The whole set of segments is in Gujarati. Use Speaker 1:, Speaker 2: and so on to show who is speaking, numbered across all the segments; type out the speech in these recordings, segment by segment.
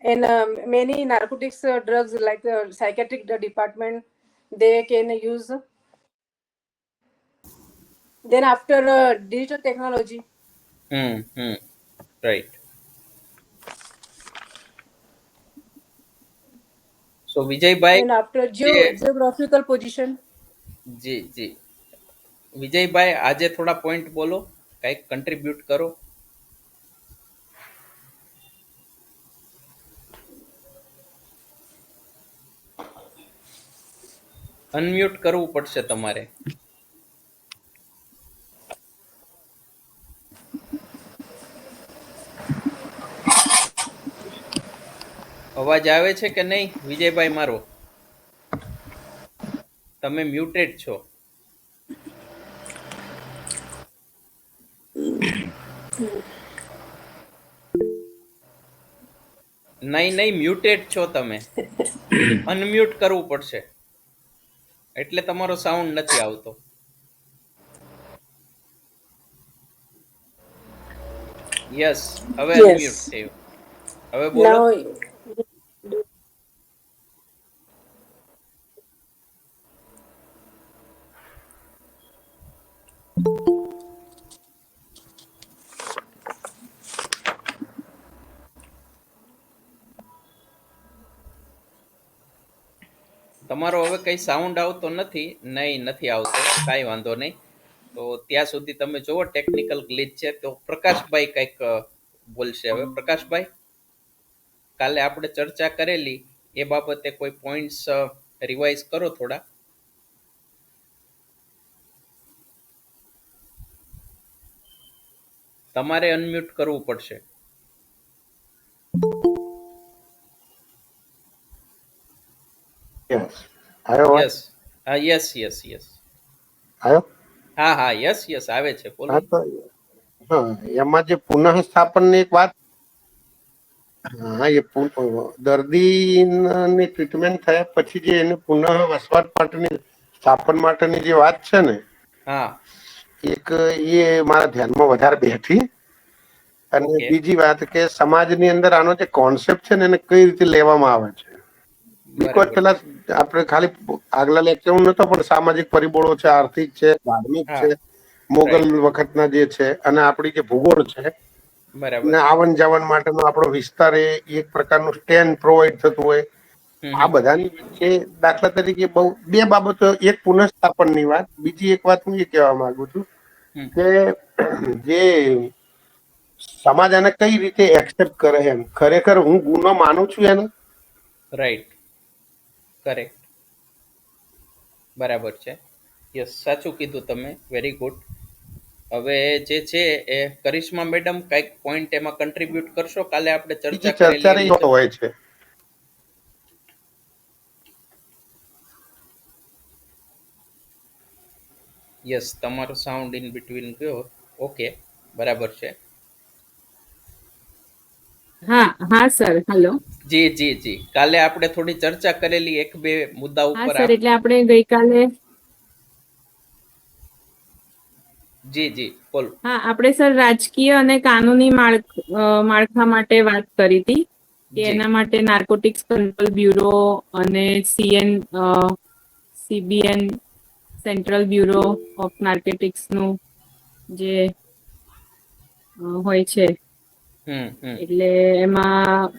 Speaker 1: And many narcotics drugs like psychiatric department, they can use. Then after digital technology,
Speaker 2: Right. So Vijaybhai
Speaker 1: and after
Speaker 2: જે
Speaker 1: geographical position.
Speaker 2: જી જી વિજયભાઈ આજે થોડા પોઈન્ટ બોલો, કંઈક કન્ટ્રીબ્યુટ કરો. અનમ્યુટ કરવું પડશે તમારે. અવાજ આવે છે કે નહીં વિજયભાઈ મારો? તમે મ્યુટેડ છો. નહીં નહીં, મ્યુટેડ છો તમે. અનમ્યુટ કરવું પડશે, એટલે તમારો સાઉન્ડ નથી આવતો. યસ, હવે અનમ્યુટ
Speaker 1: Yes.
Speaker 2: થયું. હવે બોલો.
Speaker 1: Now,
Speaker 2: તમારો હવે કઈ સાઉન્ડ આવતો નથી. નહીં, નથી આવતો. કાંઈ વાંધો નહીં. તો ત્યાં સુધી તમે જુઓ, ટેકનિકલ ગ્લિચ છે. તો પ્રકાશભાઈ કંઈક બોલશે હવે. પ્રકાશભાઈ, કાલે આપણે ચર્ચા કરેલી એ બાબતે કોઈ પોઈન્ટ્સ રિવાઇઝ કરો થોડા. તમારે અનમ્યુટ કરવું પડશે.
Speaker 3: યસ આવ્યો
Speaker 2: યસ, હા, યસ યસ યસ.
Speaker 3: આવ્યો.
Speaker 2: હા હા, યસ યસ આવે છે, બોલો.
Speaker 3: હા તો એમાં જે પુનઃ સ્થાપનની એક વાત, હા એ દર્દીની ટ્રીટમેન્ટ થયા પછી જે એને પુનઃ વસવાટ માટેની સ્થાપન માટેની જે વાત છે ને,
Speaker 2: હા,
Speaker 3: એક એ મારા ધ્યાનમાં વધારે બેઠી. અને બીજી વાત કે સમાજની અંદર આનો જે કોન્સેપ્ટ છે ને એને કઈ રીતે લેવામાં આવે છે. બીકોઝ પેલા આપણે ખાલી આગલા લેક્ચર નતો, પણ સામાજિક પરિબળો છે, આર્થિક છે, ધાર્મિક છે, મોગલ વખતના જે છે, અને આપણી જે ભૂગોળ છે,
Speaker 2: બરાબર,
Speaker 3: આવન જાવન માટેનો આપણો વિસ્તાર એ એક પ્રકારનું સ્ટેન્ડ પ્રોવાઈડ થતું હોય. આ બધાની વચ્ચે દાખલા તરીકે બહુ બે બાબતો, એક પુનઃસ્થાપનની વાત, બીજી એક વાત હું એ કહેવા માંગુ છું કે જે સમાજ આને કઈ રીતે એક્સેપ્ટ કરે એમ. ખરેખર હું ગુનો માનું છું એને.
Speaker 2: રાઈટ, કરેક્ટ, બરાબર છે. યસ, સાચું કીધું તમે, વેરી ગુડ. હવે જે છે એ કરિશ્મા મેડમ કઈક પોઈન્ટ એમાં કન્ટ્રીબ્યુટ કરશો? કાલે આપણે ચર્ચા કરેલી
Speaker 3: હોય છે.
Speaker 2: યસ, તમારો સાઉન્ડ ઇન બિટવીન ગયો. ઓકે, બરાબર છે.
Speaker 4: હા હા સર, હેલો.
Speaker 2: જી જી જી, કાલે આપણે થોડી ચર્ચા કરેલી એક બે મુદ્દા
Speaker 4: હા
Speaker 2: ઉપર.
Speaker 4: સર, એટલે આપણે ગઈકાલે
Speaker 2: જી જી બોલો.
Speaker 4: હા, આપણે સર રાજકીય અને કાનૂની માળખા માટે વાત કરી હતી કે એના માટે નાર્કોટિક્સ કંટ્રોલ બ્યુરો અને સીબીએન સેન્ટ્રલ બ્યુરો ઓફ નાર્કોટિક્સનું જે હોય છે, એટલે એમાં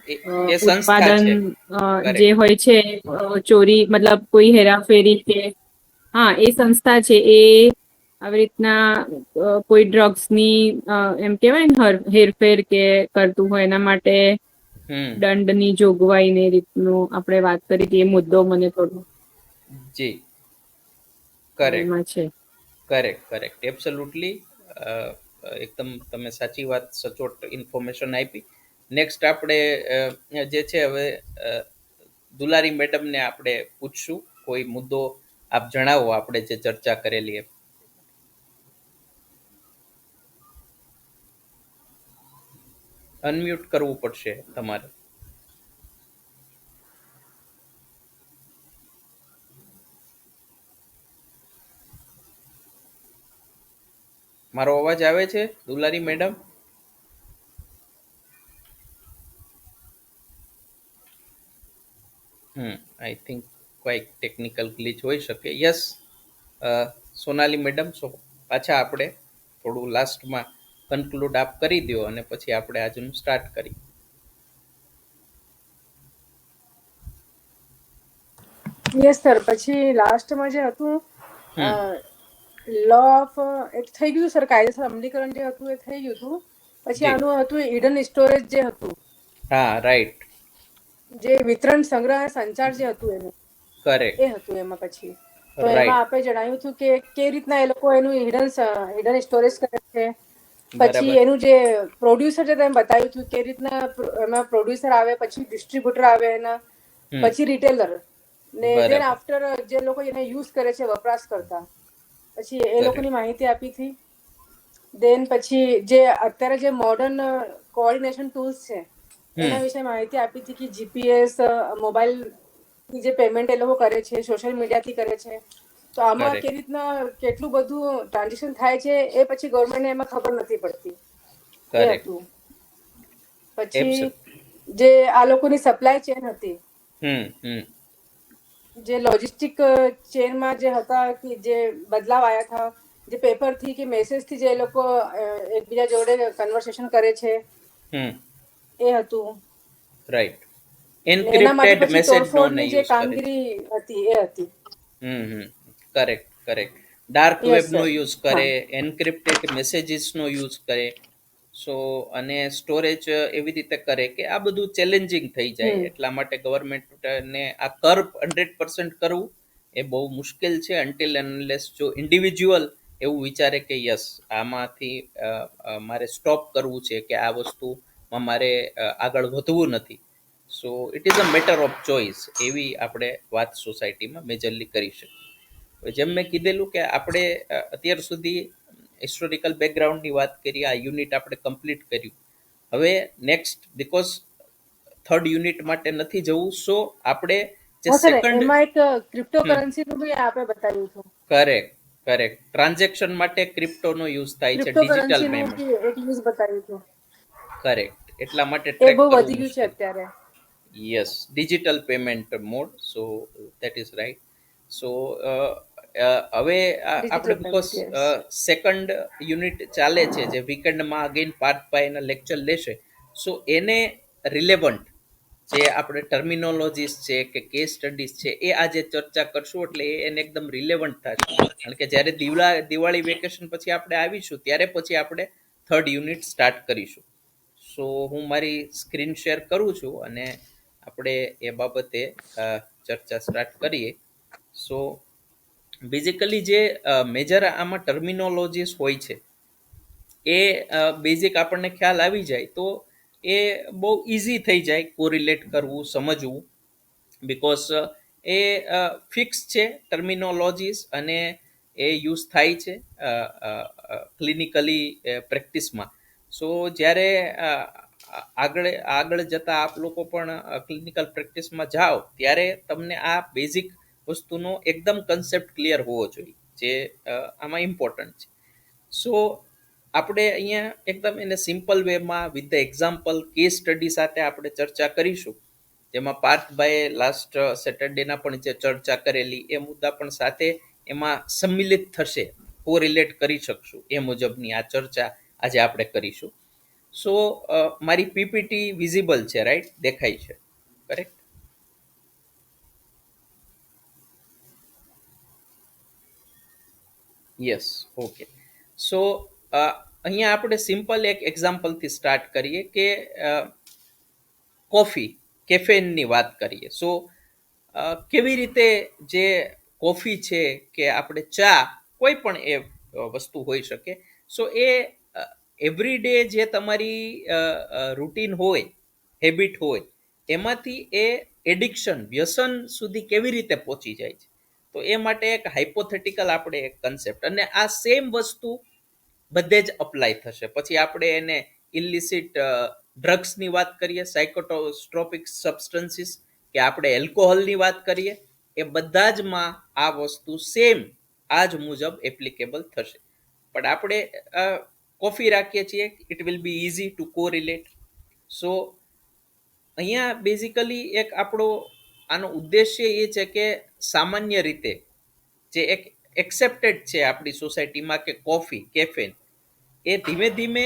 Speaker 4: ઉત્પાદન જે હોય છે, ચોરી મતલબ કોઈ હેરાફેરી કે હા, એ સંસ્થા છે એ આવી રીતના કોઈ ડ્રગ્સની એમ કેવાય ને હેરફેર કે કરતું હોય એના માટે દંડની જોગવાઈ ને રીતનું આપણે વાત કરી હતી. એ મુદ્દો મને થોડો
Speaker 2: જી કરેક્ટ
Speaker 4: એમાં છે.
Speaker 2: કરેક્ટ કરેક્ટ, એબ્સોલ્યુટલી, એકદમ તમે સાચી વાત, સચોટ ઇન્ફોર્મેશન આપી. નેક્સ્ટ આપણે જે છે હવે દુલારી મેડમને આપણે પૂછશું કોઈ મુદ્દો. આપ જણાવો, આપણે જે ચર્ચા કરેલી એ. અનમ્યુટ કરવું પડશે તમારે. મારો અવાજ આવે છે Dulari madam? I think quick technical glitch હોઈ શકે. યસ, સોનાલી મેડમ, સો પાછા આપણે થોડું લાસ્ટમાં કન્ક્લુડ આપ કરી દો અને પછી આપણે આજનું સ્ટાર્ટ કરી.
Speaker 1: યસ સર, પછી લાસ્ટમાં જે હતું લો ઓફ એ થઈ ગયું સર, કાયદેસર અમલીકરણ જે હતું એ થઈ ગયું હતું. પછી આનું હતું હિડન સ્ટોરેજ જે હતું,
Speaker 2: હા રાઈટ,
Speaker 1: જે વિતરણ સંગ્રહ અને સંચાર જે હતું એનું,
Speaker 2: કરેક્ટ,
Speaker 1: એ હતું એમાં. પછી તો એમાં આપણે જણાવ્યું હતું કે કેવી રીતના એ લોકો એનું હિડન સ્ટોરેજ કરે છે. પછી એનું જે પ્રોડ્યુસર છે તમે બતાવ્યું હતું કેવી રીતના એમાં પ્રોડ્યુસર આવે, પછી ડિસ્ટ્રીબ્યુટર આવે એના, પછી રિટેલર ને દેન આફ્ટર જે લોકો એને યુઝ કરે છે વપરાશ કરતા, પછી એ લોકોની માહિતી આપી હતી. દેન પછી જે અત્યારે જે મોડર્ન કોઓર્ડિનેશન ટૂલ્સ છે એના વિશે માહિતી આપી હતી કે જીપીએસ, મોબાઈલ જે પેમેન્ટ એ લોકો કરે છે, સોશિયલ મીડિયાથી કરે છે. તો આમાં કેવી રીતના કેટલું બધું ટ્રાન્ઝેક્શન થાય છે એ પછી ગવર્મેન્ટને એમાં ખબર નથી પડતી, એ હતું. પછી જે આ લોકોની સપ્લાય ચેન હતી, જે લોજિસ્ટિક ચેનમાં જે હતા કે જે બદલાવ આવ્યા હતા, જે પેપર થી કે મેસેજ થી જે એ લોકો એકબીજા જોડે કન્વર્સેશન કરે છે, એ હતું.
Speaker 2: રાઈટ,
Speaker 1: એના માટે
Speaker 2: એન્ક્રિપ્ટેડ
Speaker 1: પછી
Speaker 2: મેસેજ નો ને
Speaker 1: તોડફોડની જે
Speaker 2: યુઝ કરે છે.
Speaker 1: કામગીરી હતી એ હતી.
Speaker 2: Correct, correct. ડાર્ક વેબ નો
Speaker 1: સર.
Speaker 2: યુઝ કરે, એન્ક્રિપ્ટેડ મેસેજીસ નો યુઝ કરે. સો અને સ્ટોરેજ એવી રીતે કરે કે આ બધું ચેલેન્જિંગ થઈ જાય. એટલા માટે ગવર્મેન્ટને આ કર્વ 100% કરવું એ બહુ મુશ્કેલ છે. અન્ટિલ અનલેસ જો ઇન્ડિવિજ્યુઅલ એવું વિચારે કે યસ આમાંથી મારે સ્ટોપ કરવું છે કે આ વસ્તુમાં મારે આગળ વધવું નથી, so it is a matter of choice, એવી આપણે વાત સોસાયટીમાં મેજરલી કરી શકીએ. જેમ મેં કીધેલું કે આપણે અત્યાર સુધી હિસ્ટોરિકલ બેકગ્રાઉન્ડની વાત કરી, આ યુનિટ આપણે કમ્પ્લીટ કર્યું. હવે નેક્સ્ટ, બીકોઝ થર્ડ યુનિટ માટે નથી જવું, સો આપણે જે સેકન્ડ,
Speaker 1: એમાં એક ક્રિપ્ટોકરન્સી નું બી આપણે બતાવ્યું હતું.
Speaker 2: Correct, correct. ટ્રાન્ઝેક્શન માટે ક્રિપ્ટોનો યુઝ થાય છે, ડિજિટલ
Speaker 1: ક્રિપ્ટોકરન્સી નું
Speaker 2: પેમેન્ટ.
Speaker 1: બી એક યુઝ બતાવ્યું હતું.
Speaker 2: કરેક્ટ, એટલા માટે
Speaker 1: એ
Speaker 2: ટ્રેક
Speaker 1: બહુ
Speaker 2: કરવું
Speaker 1: વધી ગયું છે
Speaker 2: મુશ્કેલ.
Speaker 1: અત્યારે.
Speaker 2: Yes, digital payment mode, so that is right. So હવે આપણે બીકોઝ સેકન્ડ યુનિટ ચાલે છે જે વીકેન્ડમાં અગેન પાર્થભાઈ એના લેક્ચર લેશે, સો એને રિલેવન્ટ જે આપણે ટર્મિનોલોજીસ છે કે કેસ સ્ટડીઝ છે એ આજે ચર્ચા કરશું, એટલે એને એકદમ રિલેવન્ટ થશે. કારણ કે જ્યારે દિવાળી વેકેશન પછી આપણે આવીશું ત્યારે પછી આપણે થર્ડ યુનિટ સ્ટાર્ટ કરીશું. સો હું મારી સ્ક્રીન શેર કરું છું અને આપણે એ બાબતે ચર્ચા સ્ટાર્ટ કરીએ. સો બેઝિકલી જે મેજર આમાં ટર્મિનોલોજીસ હોય છે એ બેઝિક આપણને ખ્યાલ આવી જાય તો એ બહુ ઇઝી થઈ જાય કોરિલેટ કરવું, સમજવું. બીકોઝ એ ફિક્સ છે ટર્મિનોલોજીસ અને એ યુઝ થાય છે ક્લિનિકલી પ્રેક્ટિસમાં. સો જ્યારે આગળ જતા આપ લોકો પણ ક્લિનિકલ પ્રેક્ટિસમાં જાઓ ત્યારે તમને આ બેઝિક વસ્તુનો એકદમ કન્સેપ્ટ ક્લિયર હોવો જોઈએ, જે આમાં ઇમ્પોર્ટન્ટ છે. સો આપણે અહીંયા એકદમ એને સિમ્પલ વેમાં with the example case study સાથે આપણે ચર્ચા કરીશું, જેમાં પાર્થભાઈએ લાસ્ટ સેટરડેના પણ જે ચર્ચા કરેલી એ મુદ્દા પણ સાથે એમાં સંમિલિત થશે, કોરિલેટ કરી શકશું એ મુજબની આ ચર્ચા આજે આપણે કરીશું. સો મારી પીપીટી વિઝિબલ છે, રાઈટ? દેખાય છે, કરેક્ટ? Yes, okay. સો અહીંયા આપણે સિમ્પલ એક એક્ઝામ્પલથી સ્ટાર્ટ કરીએ કે કોફી, કેફેનની વાત કરીએ. સો કેવી રીતે જે કોફી છે કે આપણે ચા, કોઈ પણ એ વસ્તુ હોઈ શકે, સો એ એવરી ડે જે તમારી રૂટીન હોય, હેબિટ હોય, એમાંથી એ એડિક્શન, વ્યસન સુધી કેવી રીતે પહોંચી જાય છે. તો એ માટે એક હાઇપોથેટિકલ આપણે એક કન્સેપ્ટ, અને આ સેમ વસ્તુ બધે જ અપ્લાય થશે. પછી આપણે એને ઇલિસિટ ડ્રગ્સની વાત કરીએ, સાયકોટ્રોપિક સબસ્ટન્સીસ, કે આપણે એલ્કોહોલની વાત કરીએ, એ બધા જમાં આ વસ્તુ સેમ આ જ મુજબ એપ્લિકેબલ થશે. પણ આપણે કોફી રાખીએ છીએ, it will be easy to correlate. So અહીંયા બેઝિકલી એક આપણો આનો ઉદ્દેશ્ય એ છે કે સામાન્ય રીતે જે એક એક્સેપ્ટેડ છે આપણી સોસાયટીમાં કે કોફી કેફેન એ ધીમે ધીમે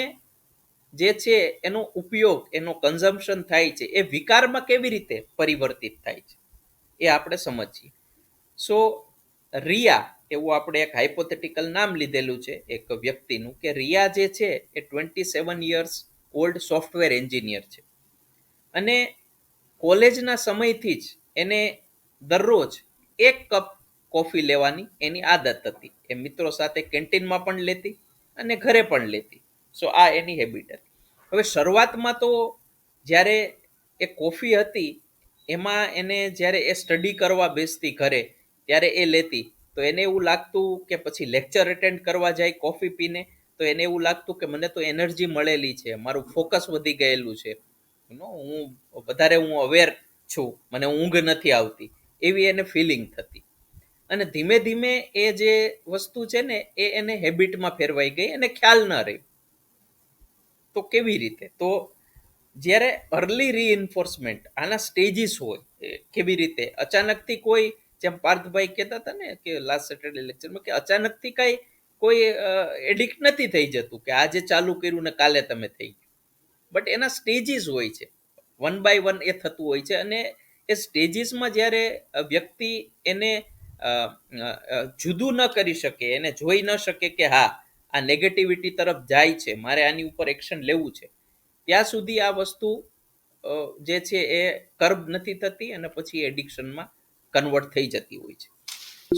Speaker 2: જે છે એનો ઉપયોગ એનો કન્ઝમ્પશન થાય છે એ વિકારમાં કેવી રીતે પરિવર્તિત થાય છે એ આપણે સમજીએ. સો રિયા એવું આપણે એક હાઇપોથેટિકલ નામ લીધેલું છે એક વ્યક્તિનું કે રિયા જે છે એ 27 યર્સ ઓલ્ડ સોફ્ટવેર એન્જિનિયર છે અને કોલેજના સમયથી જ એને દરરોજ 1 કપ કોફી લેવાની એની આદત હતી. એ મિત્રો સાથે કેન્ટીનમાં પણ લેતી અને ઘરે પણ લેતી. સો આ એની હેબિટ હતી. હવે શરૂઆતમાં તો જ્યારે એ કોફી હતી એમાં એને જ્યારે એ સ્ટડી કરવા બેસતી ઘરે ત્યારે એ લેતી તો એને એવું લાગતું કે પછી લેક્ચર અટેન્ડ કરવા જાય કોફી પીને તો એને એવું લાગતું કે મને તો એનર્જી મળેલી છે, મારું ફોકસ વધી ગયેલું છે, હું અવેર છું, મને ઊંઘ નથી આવતી, એવી એને ફિલિંગ થતી. અને ધીમે ધીમે એ જે વસ્તુ છે ને એ એને હેબિટમાં ફેરવાઈ ગઈ અને ખ્યાલ ન રહી. તો કેવી રીતે? તો જ્યારે અર્લી રીઇન્ફોર્સમેન્ટ આના સ્ટેજીસ હોય કેવી રીતે અચાનકથી કોઈ જેમ પાર્થભાઈ કહેતા હતા ને કે લાસ્ટ સેટરડે લેક્ચરમાં કે અચાનકથી કઈ કોઈ એડિક્ટ નથી થઈ જતું કે આજે ચાલુ કર્યું ને કાલે તમે થઈ ગયું. બટ એના સ્ટેજીસ હોય છે, 1 by 1 એ થતું હોય છે અને એ સ્ટેજીસમાં જ્યારે વ્યક્તિ એને જુદું ન કરી શકે, એને જોઈ ન શકે કે હા આ નેગેટિવિટી તરફ જાય છે, મારે આની ઉપર એક્શન લેવું છે, ત્યાં સુધી આ વસ્તુ જે છે એ કર્બ નથી થતી અને પછી એડિક્શનમાં કન્વર્ટ થઈ જતી હોય છે.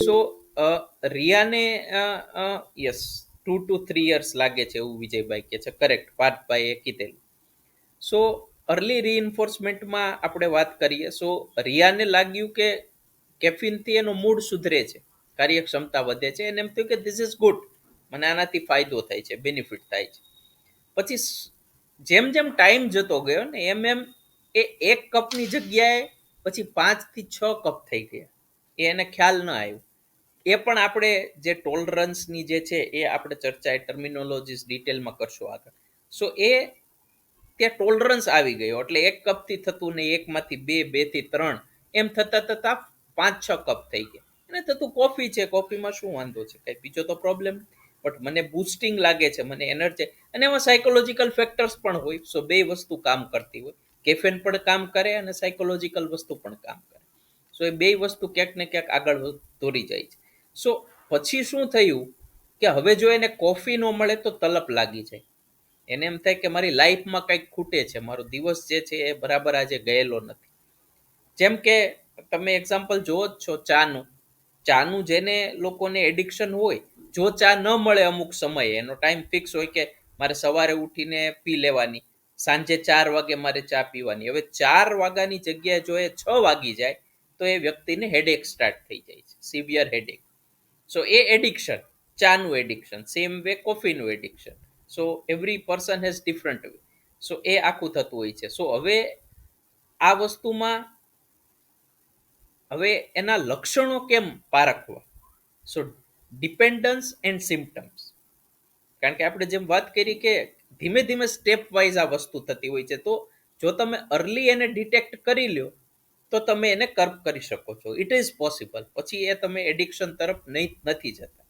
Speaker 2: સો રિયાને યસ 2 to 3 years લાગે છે એવું વિજયભાઈ કે છે, કરેક્ટ પાર્થભાઈએ કીધેલું. સો અર્લી રીઇન્ફોર્સમેન્ટમાં આપણે વાત કરીએ. સો રિયાને લાગ્યું કે કેફીનથી એનો મૂડ સુધરે છે, કાર્યક્ષમતા વધે છે, એને એમ થયું કે ધીસ ઇઝ ગુડ, મને આનાથી ફાયદો થાય છે, બેનિફિટ થાય છે. પછી જેમ જેમ ટાઈમ જતો ગયો ને એમ એમ એ 1 કપની જગ્યાએ પછી 5 થી 6 કપ થઈ ગયા, એ એને ખ્યાલ ન આવ્યો. એ પણ આપણે જે ટોલરન્સની જે છે એ આપણે ચર્ચા એ ટર્મિનોલોજીસ ડિટેલમાં કરશું આગળ. સો એ ત્યાં ટોલરન્સ આવી ગયો એટલે 1 કપથી થતું ને 1 માંથી 2, 2 થી 3 એમ થતા થતા 5-6 કપ થઈ ગયા. એને થતું કોફી છે, કોફીમાં શું વાંધો છે, કઈ બીજો તો પ્રોબ્લેમ, બટ મને બૂસ્ટિંગ લાગે છે, મને એનર્જી, અને એમાં સાયકોલોજીકલ ફેક્ટર્સ પણ હોય. સો બે વસ્તુ કામ કરતી હોય, કેફેન પણ કામ કરે અને સાયકોલોજીકલ વસ્તુ પણ કામ કરે. સો એ બે વસ્તુ ક્યાંક ને ક્યાંક આગળ દોરી જાય છે. સો પછી શું થયું કે હવે જો એને કોફી ન મળે તો તલપ લાગી જાય, એને એમ થાય કે મારી લાઈફમાં કંઈક ખૂટે છે, મારો દિવસ જે છે એ બરાબર આજે ગયેલો નથી. જેમ કે તમે એક્ઝામ્પલ જોવો જ છો ચાનું જેને લોકોને એડિક્શન હોય, જો ચા ન મળે અમુક સમયે, એનો ટાઈમ ફિક્સ હોય કે મારે સવારે ઉઠીને પી લેવાની, સાંજે 4 વાગે મારે ચા પીવાની, હવે 4 વાગ્યાની જગ્યાએ જો એ 6 વાગી જાય તો એ વ્યક્તિને હેડેક સ્ટાર્ટ થઈ જાય છે, સિવિયર હેડેક. સો એ એડિક્શન, ચાનું એડિક્શન, સેમ વે કોફીનું addiction. So every person has different way. So એ આખું થતું હોય છે. સો હવે આ વસ્તુમાં હવે એના લક્ષણો કેમ પારખવા? સો ડિપેન્ડન્સ એન્ડ સિમ્પટમ્સ, કારણ કે આપણે જેમ વાત કરી કે ધીમે ધીમે સ્ટેપ વાઇઝ આ વસ્તુ થતી હોય છે. તો જો તમે અર્લી એને ડિટેક્ટ કરી લ્યો તો તમે એને કર્બ કરી શકો છો, ઇટ ઇઝ પોસિબલ. પછી એ તમે એડિક્શન તરફ નથી જતા.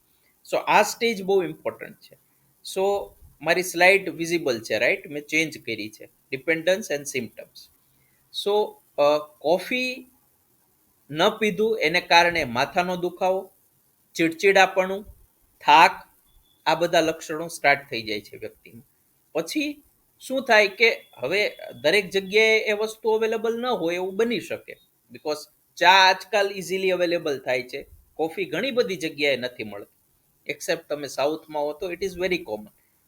Speaker 2: સો આ સ્ટેજ બહુ ઇમ્પોર્ટન્ટ છે. સો મારી સ્લાઇડ વિઝિબલ છે, રાઈટ? મેં ચેન્જ કરી છે, dependence and symptoms. So coffee ન પીધું એને કારણે માથાનો દુખાવો, ચીડચીડાપણું, થાક, આ બધા લક્ષણો સ્ટાર્ટ થઈ જાય છે વ્યક્તિમાં. પછી શું થાય કે હવે દરેક જગ્યાએ એ વસ્તુ અવેલેબલ ન હોય એવું બની શકે, બીકોઝ ચા આજકાલ ઇઝીલી અવેલેબલ થાય છે, કોફી ઘણી બધી જગ્યાએ નથી મળતી, એક્સેપ્ટ તમે સાઉથમાં હો તો it is very common.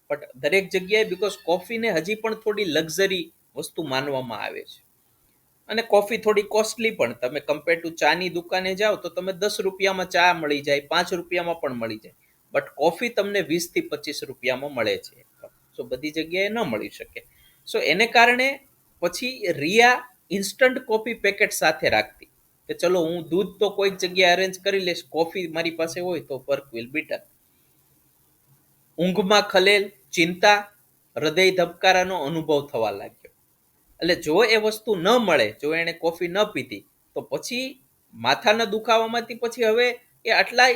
Speaker 2: But દરેક જગ્યાએ બીકોઝ કોફીને હજી પણ થોડી લક્ઝરી વસ્તુ માનવામાં આવે છે અને કોફી થોડી કોસ્ટલી પણ. તમે કમ્પેર ટુ ચાની દુકાને જાઓ તો તમે 10 રૂપિયામાં ચા મળી જાય, 5 રૂપિયામાં પણ મળી જાય, બટ કોફી તમને 20 થી 25 રૂપિયામાં મળે છે. સો બધી જગ્યાએ ન મળી શકે. સો એને કારણે પછી રિયા ઇન્સ્ટન્ટ કોફી પેકેટ સાથે રાખતી કે ચલો હું દૂધ તો કોઈક જગ્યાએ અરેન્જ કરી લઈશ, કોફી મારી પાસે હોય તો વર્ક વિલ બી ડન. ઊંઘમાં ખલેલ, ચિંતા, હૃદય ધબકારાનો અનુભવ થવા લાગ્યો. એટલે જો એ વસ્તુ ન મળે, જો એને કોફી ન પીધી તો પછી માથાના દુખાવામાંથી પછી હવે એ આટલા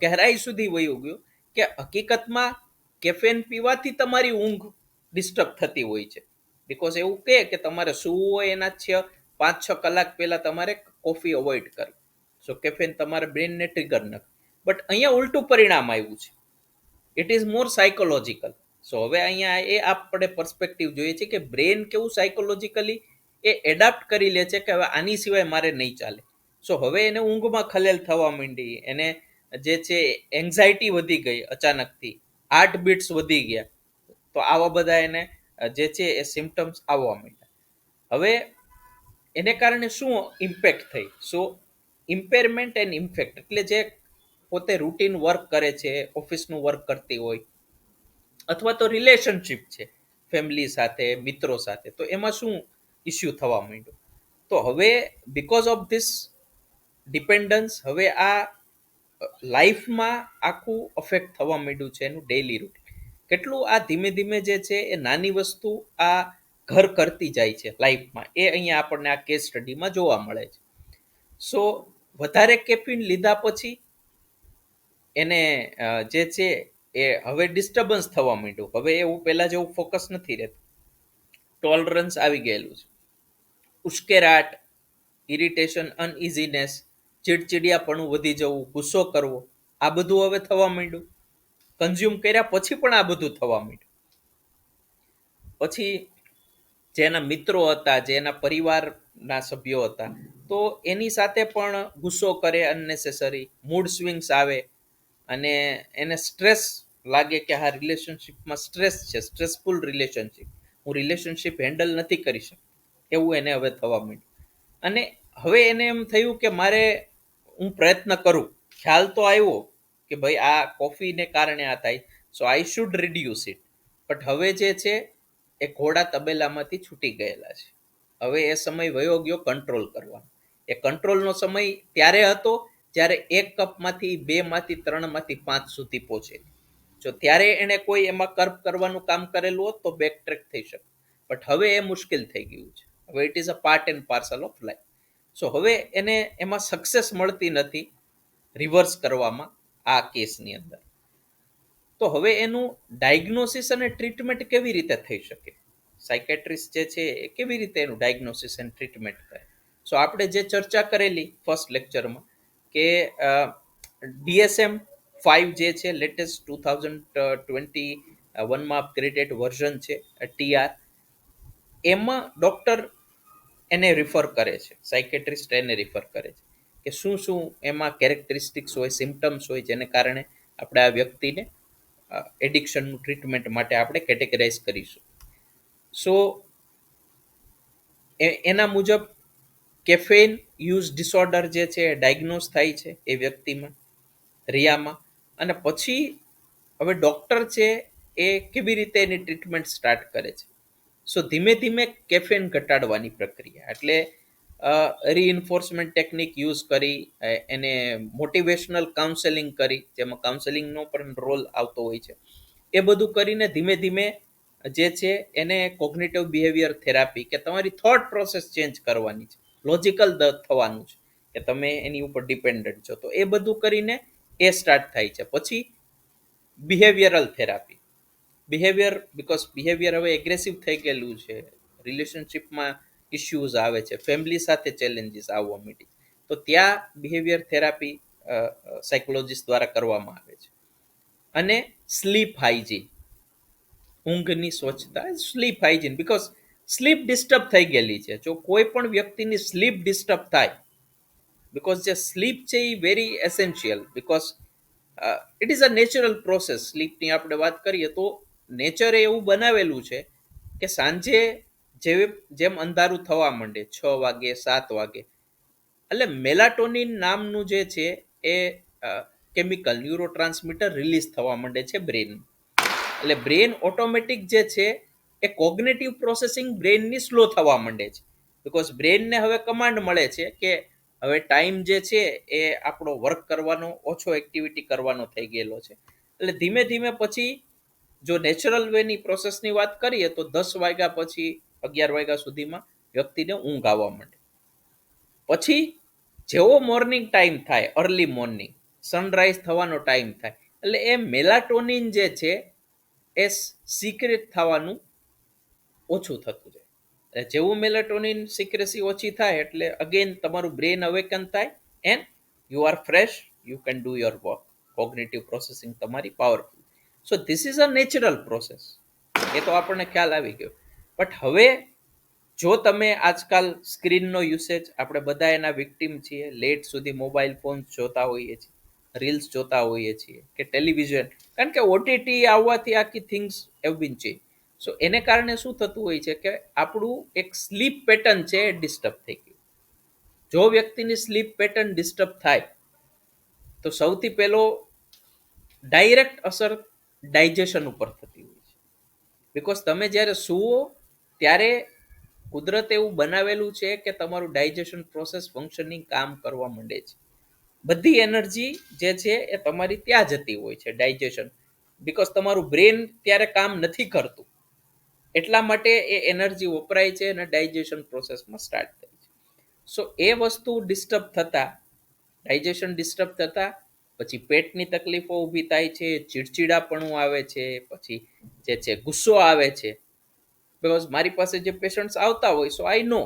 Speaker 2: ગહેરાઈ સુધી વયું ગયું કે હકીકતમાં કેફેન પીવાથી તમારી ઊંઘ ડિસ્ટર્બ થતી હોય છે. બીકોઝ એવું કે તમારે સૂવું હોય એના 5-6 કલાક પહેલા તમારે કોફી અવોઇડ કરવી. સો કેફેન તમારા બ્રેનને ટ્રિગર નથી. બટ અહીંયા ઉલટું પરિણામ આવ્યું છે. It is more psychological. So હવે અહીંયા એ આપણે પર્સ્પેક્ટિવ જોઈએ છે કે બ્રેન કેવું સાયકોલોજીકલી એ એડાપ્ટ કરી લે છે કે હવે આની સિવાય મારે નહીં ચાલે. સો હવે એને ઊંઘમાં ખલેલ થવા માંડી, એને જે છે એન્ઝાયટી વધી ગઈ અચાનકથી, હાર્ટ બીટ્સ વધી ગયા, તો આવા બધા એને જે છે એ સિમ્ટમ્સ આવવા માંડ્યા. હવે એને કારણે શું ઇમ્પેક્ટ થઈ? સો ઇમ્પેરમેન્ટ એન્ડ ઇમ્પેક્ટ એટલે જે પોતે રૂટીન વર્ક કરે છે, ઓફિસનું વર્ક કરતી હોય, અથવા તો રિલેશનશિપ છે ફેમિલી સાથે, મિત્રો સાથે, તો એમાં શું ઇસ્યુ થવા માંડ્યો? તો હવે બીકોઝ ઓફ ધીસ ડિપેન્ડન્સ હવે આ લાઈફમાં આખું અફેક્ટ થવા માંડ્યું છે એનું ડેઇલી રૂટીન. કેટલું આ ધીમે ધીમે જે છે એ નાની વસ્તુ આ ઘર કરતી જાય છે લાઈફમાં, એ અહીંયા આપણને આ કેસ સ્ટડીમાં જોવા મળે છે. સો વધારે કેફીન લીધા પછી એને જે છે એ હવે ડિસ્ટર્બન્સ થવા માંડ્યું. હવે એવું પહેલા જેવું ફોકસ નથી રહેતું, ટોલરન્સ આવી ગયેલું છે, ઉશ્કેરાટ, ઇરિટેશન, અનઇઝીનેસ, ચીડચીડિયાપણું વધી જવું, ગુસ્સો કરવો, આ બધું હવે થવા માંડ્યું. કન્ઝ્યુમ કર્યા પછી પણ આ બધું થવા માંડ્યું. પછી જેના મિત્રો હતા, જેના પરિવારના સભ્યો હતા, તો એની સાથે પણ ગુસ્સો કરે અનનેસેસરી, મૂડ સ્વિંગ્સ આવે, અને એને સ્ટ્રેસ લાગે કે આ રિલેશનશિપમાં સ્ટ્રેસ છે, સ્ટ્રેસફુલ રિલેશનશિપ, હું રિલેશનશિપ હેન્ડલ નથી કરી શકતો, એવું એને હવે થવા માંડ્યું. અને હવે એને એમ થયું કે મારે હું પ્રયત્ન કરું, ખ્યાલ તો આવ્યો કે ભાઈ આ કોફીને કારણે આ થાય, so I should reduce it. But હવે જે છે એ ઘોડા તબેલામાંથી છૂટી ગયેલા છે. હવે એ સમય વયો ગયો કંટ્રોલ કરવાનો. એ કંટ્રોલનો સમય ત્યારે હતો જ્યારે 1 કપમાંથી 2 માંથી 3 માંથી 5 સુધી પહોંચે. જો ત્યારે એને કોઈ એમાં કર્વ કરવાનું કામ કરેલું હોત તો બેક ટ્રેક થઈ શકે. બટ હવે એ મુશ્કેલ થઈ ગયું છે. હવે it is a part and parcel of life. So હવે એને એમાં સક્સેસ મળતી નથી રિવર્સ કરવામાં આ કેસની અંદર. તો હવે એનું ડાયગ્નોસિસ અને ટ્રીટમેન્ટ કેવી રીતે થઈ શકે? સાયકેટ્રિસ્ટ જે છે એ કેવી રીતે એનું ડાયગ્નોસિસ અને ટ્રીટમેન્ટ કરે? સો આપણે જે ચર્ચા કરેલી ફર્સ્ટ લેક્ચરમાં કે DSM-5 જે છે લેટેસ્ટ 2021માં અપગ્રેડેડ વર્ઝન છે TR, એમાં ડૉક્ટર એને રિફર કરે છે, સાયકેટ્રિસ્ટ એને રિફર કરે છે કે શું શું એમાં કેરેક્ટરિસ્ટિક્સ હોય, સિમ્ટમ્સ હોય, જેને કારણે આપણે આ વ્યક્તિને એડિક્શનનું ટ્રીટમેન્ટ માટે આપણે કેટેગરાઇઝ કરીશું. સો એના મુજબ કેફેઇન યુઝ ડિસઓર્ડર જે છે એ ડાયગ્નોઝ થાય છે એ વ્યક્તિમાં, રિયામાં. અને પછી હવે ડૉક્ટર છે એ કેવી રીતે એની ટ્રીટમેન્ટ સ્ટાર્ટ કરે છે? સો ધીમે ધીમે કેફેન ઘટાડવાની પ્રક્રિયા, એટલે રીઇન્ફોર્સમેન્ટ ટેકનિક યુઝ કરી, એને મોટિવેશનલ કાઉન્સેલિંગ કરી, જેમાં કાઉન્સેલિંગનો પણ રોલ આવતો હોય છે, એ બધું કરીને ધીમે ધીમે જે છે એને કોગ્નિટિવ બિહેવિયર થેરાપી, કે તમારી થોટ પ્રોસેસ ચેન્જ કરવાની છે, લોજિકલ થવાનું છે કે તમે એની ઉપર ડિપેન્ડન્ટ છો, તો એ બધું કરીને એ સ્ટાર્ટ થાય છે. પછી બિહેવિયરલ થેરાપી, બીકોઝ બિહેવિયર હવે એગ્રેસિવ થઈ ગયેલું છે, રિલેશનશિપમાં ઇશ્યુઝ આવે છે, ફેમિલી સાથે ચેલેન્જીસ આવવા માંડી, તો ત્યાં બિહેવિયર થેરાપી સાયકોલોજીસ્ટ દ્વારા કરવામાં આવે છે. અને સ્લીપ હાઇજીન, ઊંઘની સ્વચ્છતા, sleep hygiene, because sleep disturb થઈ ગયેલી છે. જો કોઈ પણ વ્યક્તિની સ્લીપ ડિસ્ટર્બ થાય, બીકોઝ જે સ્લીપ છે એ very essential, because it is a natural process. સ્લીપની આપણે વાત કરીએ તો નેચરે એવું બનાવેલું છે કે સાંજે જેમ અંધારું થવા માંડે 6 વાગે 7 વાગે, એટલે મેલાટોનિન નામનું જે છે એ કેમિકલ ન્યુરો ટ્રાન્સમીટર રિલીઝ થવા માંડે છે બ્રેન. એટલે બ્રેન ઓટોમેટિક જે છે એ કોગ્નેટિવ પ્રોસેસિંગ બ્રેનની સ્લો થવા માંડે છે, બીકોઝ બ્રેનને હવે કમાન્ડ મળે છે કે હવે ટાઈમ જે છે એ આપણો વર્ક કરવાનો, ઓછો એક્ટિવિટી કરવાનો થઈ ગયેલો છે. એટલે ધીમે ધીમે પછી જો નેચરલ વેની પ્રોસેસની વાત કરીએ તો 10 વાગ્યા પછી 11 વાગ્યા સુધીમાં વ્યક્તિને ઊંઘ આવવા માંડે. પછી જેવો મોર્નિંગ ટાઈમ થાય, અર્લી મોર્નિંગ સનરાઈઝ થવાનો ટાઈમ થાય, એટલે એ મેલાટોનિન જે છે એ સિક્રેટ થવાનું ઓછું થતું જાય. એટલે જેવું મેલાટોનિન સિક્રેસી ઓછી થાય એટલે અગેન તમારું બ્રેન અવેકન થાય and you are fresh, you can do your work, cognitive processing તમારી powerful. So this is a natural process, એ તો આપણને ખ્યાલ આવી ગયો. બટ હવે જો તમે આજકાલ સ્ક્રીનનો યુસેજ, આપણે બધા એના વિક્ટીમ છીએ, લેટ સુધી મોબાઈલ ફોન જોતા હોઈએ છીએ, રીલ્સ જોતા હોઈએ છીએ કે ટેલિવિઝન, કારણ કે ઓટીટી આવવાથી આખી થિંગ્સ હેવ બીન ચેન્જ. સો એને કારણે શું થતું હોય છે કે આપણું એક સ્લીપ પેટર્ન છે એ ડિસ્ટર્બ થઈ ગયું. જો વ્યક્તિની સ્લીપ પેટર્ન ડિસ્ટર્બ થાય તો સૌથી પહેલો ડાયરેક્ટ અસર ડાયજેશન ઉપર થતી હોય છે. બિકોઝ તમે જ્યારે સૂવો ત્યારે કુદરતે એવું બનાવેલું છે કે તમારું ડાયજેશન પ્રોસેસ ફંક્શનિંગ કામ કરવા માંડે છે. બધી એનર્જી જે છે એ તમારી ત્યાં જતી હોય છે ડાયજેશન, બિકોઝ તમારું બ્રેન ત્યારે કામ નથી કરતું, એટલા માટે એ એનર્જી વપરાય છે અને ડાયજેશન પ્રોસેસમાં સ્ટાર્ટ થાય છે. સો એ વસ્તુ ડિસ્ટર્બ થતા, ડાયજેશન ડિસ્ટર્બ થતા પછી પેટની તકલીફો ઊભી થાય છે, ચીડચીડાપણું આવે છે, પછી જે છે ગુસ્સો આવે છે. બિકોઝ મારી પાસે જે પેશન્ટ્સ આવતા હોય, સો આઈ નો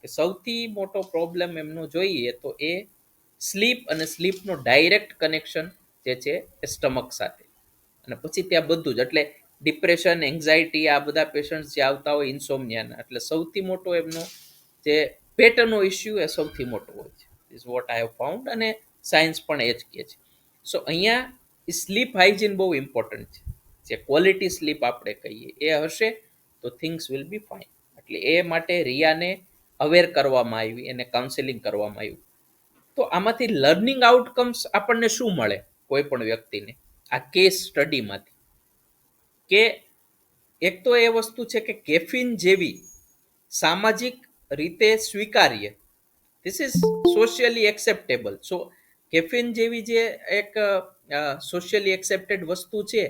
Speaker 2: કે સૌથી મોટો પ્રોબ્લેમ એમનો જોઈએ તો એ સ્લીપ અને સ્લીપનો ડાયરેક્ટ કનેક્શન જે છે એ સ્ટમક સાથે, અને પછી ત્યાં બધું જ, એટલે ડિપ્રેશન, એન્ઝાયટી, આ બધા પેશન્ટ્સ જે આવતા હોય ઇન્સોમ્નિયાના, એટલે સૌથી મોટો એમનો જે પેટનો ઇસ્યુ એ સૌથી મોટો હોય છે. Is what I have found, અને સાયન્સ પણ એ જ કહે છે. સો અહીંયા સ્લીપ હાઇજીન બહુ ઇમ્પોર્ટન્ટ છે. જે ક્વોલિટી સ્લીપ આપણે કહીએ એ હશે તો થિંગ્સ વિલ બી ફાઇન. એટલે એ માટે રિયાને અવેર કરવામાં આવી, એને કાઉન્સેલિંગ કરવામાં આવ્યું. તો આમાંથી લર્નિંગ આઉટકમ્સ આપણને શું મળે કોઈ પણ વ્યક્તિને આ કેસ સ્ટડીમાંથી? કે એક તો એ વસ્તુ છે કે કેફીન જેવી સામાજિક રીતે સ્વીકાર્ય, this is socially acceptable. So caffeine જેવી જે એક સોશિયલી એક્સેપ્ટેડ વસ્તુ છે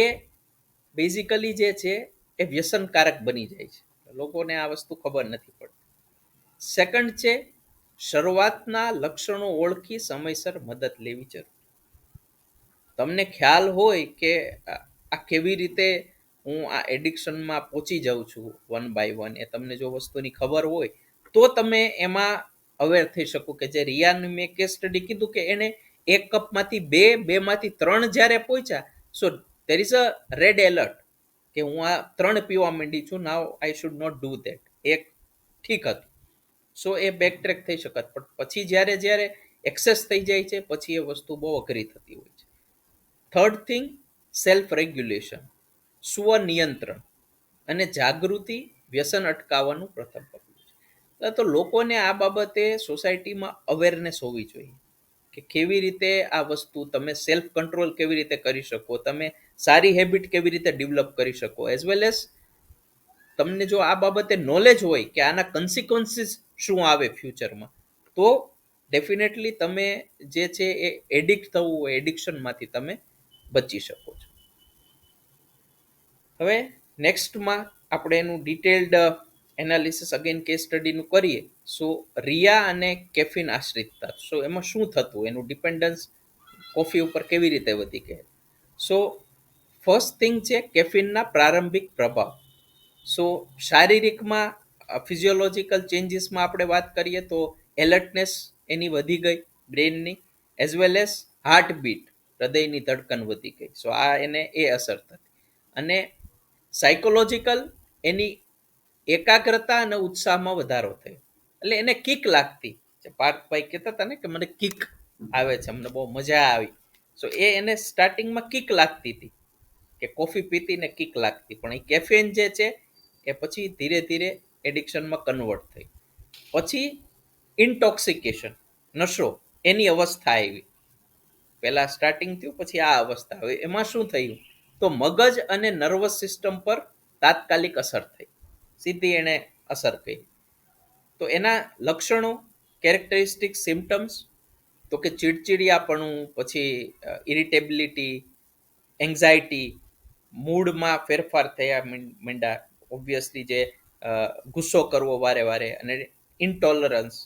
Speaker 2: એ બેઝિકલી જે છે એ વ્યસનકારક બની જાય છે. લોકોને આ વસ્તુ ખબર નથી પડતી. સેકન્ડ છે શરૂઆતના લક્ષણો ઓળખી સમયસર મદદ લેવી જરૂરી. તમને ખ્યાલ હોય કે આ કેવી રીતે હું આ એડિક્શનમાં પહોંચી જાઉં છું વન બાય વન, એ તમને જો વસ્તુની ખબર હોય તો તમે એમાં અવેર થઈ શકો. કે જે રિયાનું મેં કેસ સ્ટડી કીધું કે એને 1 કપમાંથી 2, 2 માંથી 3 જ્યારે પહોંચ્યા, so there is a red alert કે હું આ 3 પીવા માંડી છું, now I should not do that. એક ઠીક હતું, સો એ બેકટ્રેક થઈ શકત, પણ પછી જ્યારે જ્યારે એક્સેસ થઈ જાય છે પછી એ વસ્તુ બહુ અઘરી થતી હોય છે. થર્ડ થિંગ, સેલ્ફ રેગ્યુલેશન, સ્વનિયંત્રણ અને જાગૃતિ વ્યસન અટકાવવાનું પ્રથમ પગલું છે. તો લોકોને આ બાબતે સોસાયટીમાં અવેરનેસ હોવી જોઈએ કે કેવી રીતે આ વસ્તુ તમે સેલ્ફ કંટ્રોલ કેવી રીતે કરી શકો, તમે સારી હેબિટ કેવી રીતે ડેવલપ કરી શકો, એઝ વેલ એઝ તમને જો આ બાબતે નોલેજ હોય કે આના કન્સિક્વન્સીસ શું આવે ફ્યુચરમાં, તો ડેફિનેટલી તમે જે છે એ એડિક્ટ થવું હોય એડિક્શનમાંથી તમે બચી શકો છો. હવે નેક્સ્ટમાં આપણે એનું ડિટેલ્ડ એનાલિસિસ અગેન કેસ સ્ટડીનું કરીએ. સો રિયા અને કેફીન આશ્રિતતા, સો એમાં શું થતું, એનું ડિપેન્ડન્સ કોફી ઉપર કેવી રીતે વધી ગયા. સો ફર્સ્ટ થિંગ છે કેફીનના પ્રારંભિક પ્રભાવ. સો શારીરિકમાં ફિઝિયોલોજીકલ ચેન્જીસમાં આપણે વાત કરીએ તો એલર્ટનેસ એની વધી ગઈ બ્રેનની, એઝ વેલ એઝ હાર્ટબીટ, હૃદયની ધડકન વધી ગઈ. સો આ એને એ અસર થતી. અને સાયકોલોજીકલ એની એકાગ્રતા અને ઉત્સાહમાં વધારો થયો, એટલે એને કિક લાગતી. પાર્થભાઈ કહેતા હતા ને કે મને કિક આવે છે, અમને બહુ મજા આવી. સો એ એને સ્ટાર્ટિંગમાં કિક લાગતી હતી કે કોફી પીતી ને કિક લાગતી, પણ એ કેફેન જે છે એ પછી ધીરે ધીરે એડિક્શનમાં કન્વર્ટ થઈ. પછી ઇન્ટોક્સિકેશન, નશો, એની અવસ્થા આવી. પહેલા સ્ટાર્ટિંગ થયું, પછી આ અવસ્થા આવી. એમાં શું થયું તો મગજ અને નર્વસ સિસ્ટમ પર તાત્કાલિક અસર થઈ, સીધી એને અસર કરી. તો એના લક્ષણો, કેરેક્ટરિસ્ટિક સિમ્ટમ્સ, તો કે ચીડચીડિયાપણું, પછી ઇરિટેબિલિટી, એન્ઝાયટી, મૂડમાં ફેરફાર થયા માંડ્યા, ઓબ્વિયસલી જે ગુસ્સો કરવો વારે વારે, અને ઇન્ટોલરન્સ,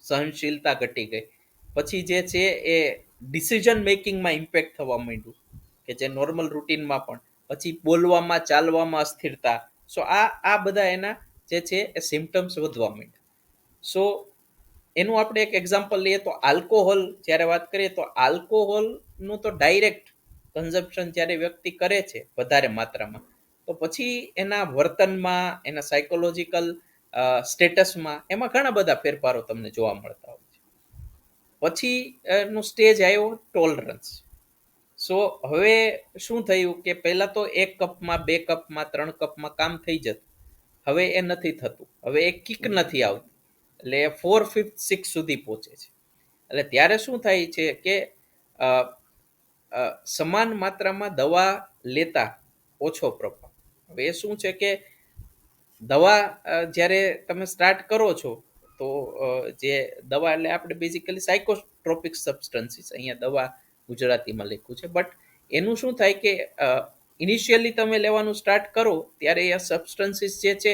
Speaker 2: સહનશીલતા ઘટી ગઈ. પછી જે છે એ ડિસિઝન મેકિંગમાં ઇમ્પેક્ટ થવા માંડ્યું, કે જે નોર્મલ રૂટીનમાં પણ. પછી બોલવામાં ચાલવામાં અસ્થિરતા. સો આ બધા એના જે છે એ સિમ્ટમ્સ વધવા માંડ્યા. સો એનું આપણે એક એક્ઝામ્પલ લઈએ તો આલ્કોહોલ જ્યારે વાત કરીએ તો આલ્કોહોલનું તો ડાયરેક્ટ કન્ઝમ્પશન જ્યારે વ્યક્તિ કરે છે વધારે માત્રામાં, તો પછી એના વર્તનમાં, એના સાયકોલોજીકલ સ્ટેટસમાં, એમાં ઘણા બધા ફેરફારો તમને જોવા મળતા હોય છે. પછી નું સ્ટેજ આવ્યો ટોલરન્સ. સો હવે શું થયું કે પહેલા તો 1 કપમાં, 2 કપમાં, 3 કપમાં કામ થઈ જતું. હવે એ નથી થતું. હવે એ કિક નથી આવતી, એટલે 4, 5, 6 સુધી પહોંચે છે. એટલે ત્યારે શું થાય છે કે સમાન માત્રામાં દવા લેતા ઓછો પ્રભાવ. હવે એ શું છે કે દવા જ્યારે તમે સ્ટાર્ટ કરો છો તો જે દવા એટલે આપણે બેઝિકલી સાયકોટ્રોપિક સબસ્ટન્સીસ, અહીંયા દવા ગુજરાતીમાં લખ્યું છે, બટ એનું શું થાય કે ઇનિશિયલી તમે લેવાનું સ્ટાર્ટ કરો ત્યારે એ સબસ્ટન્સીસ જે છે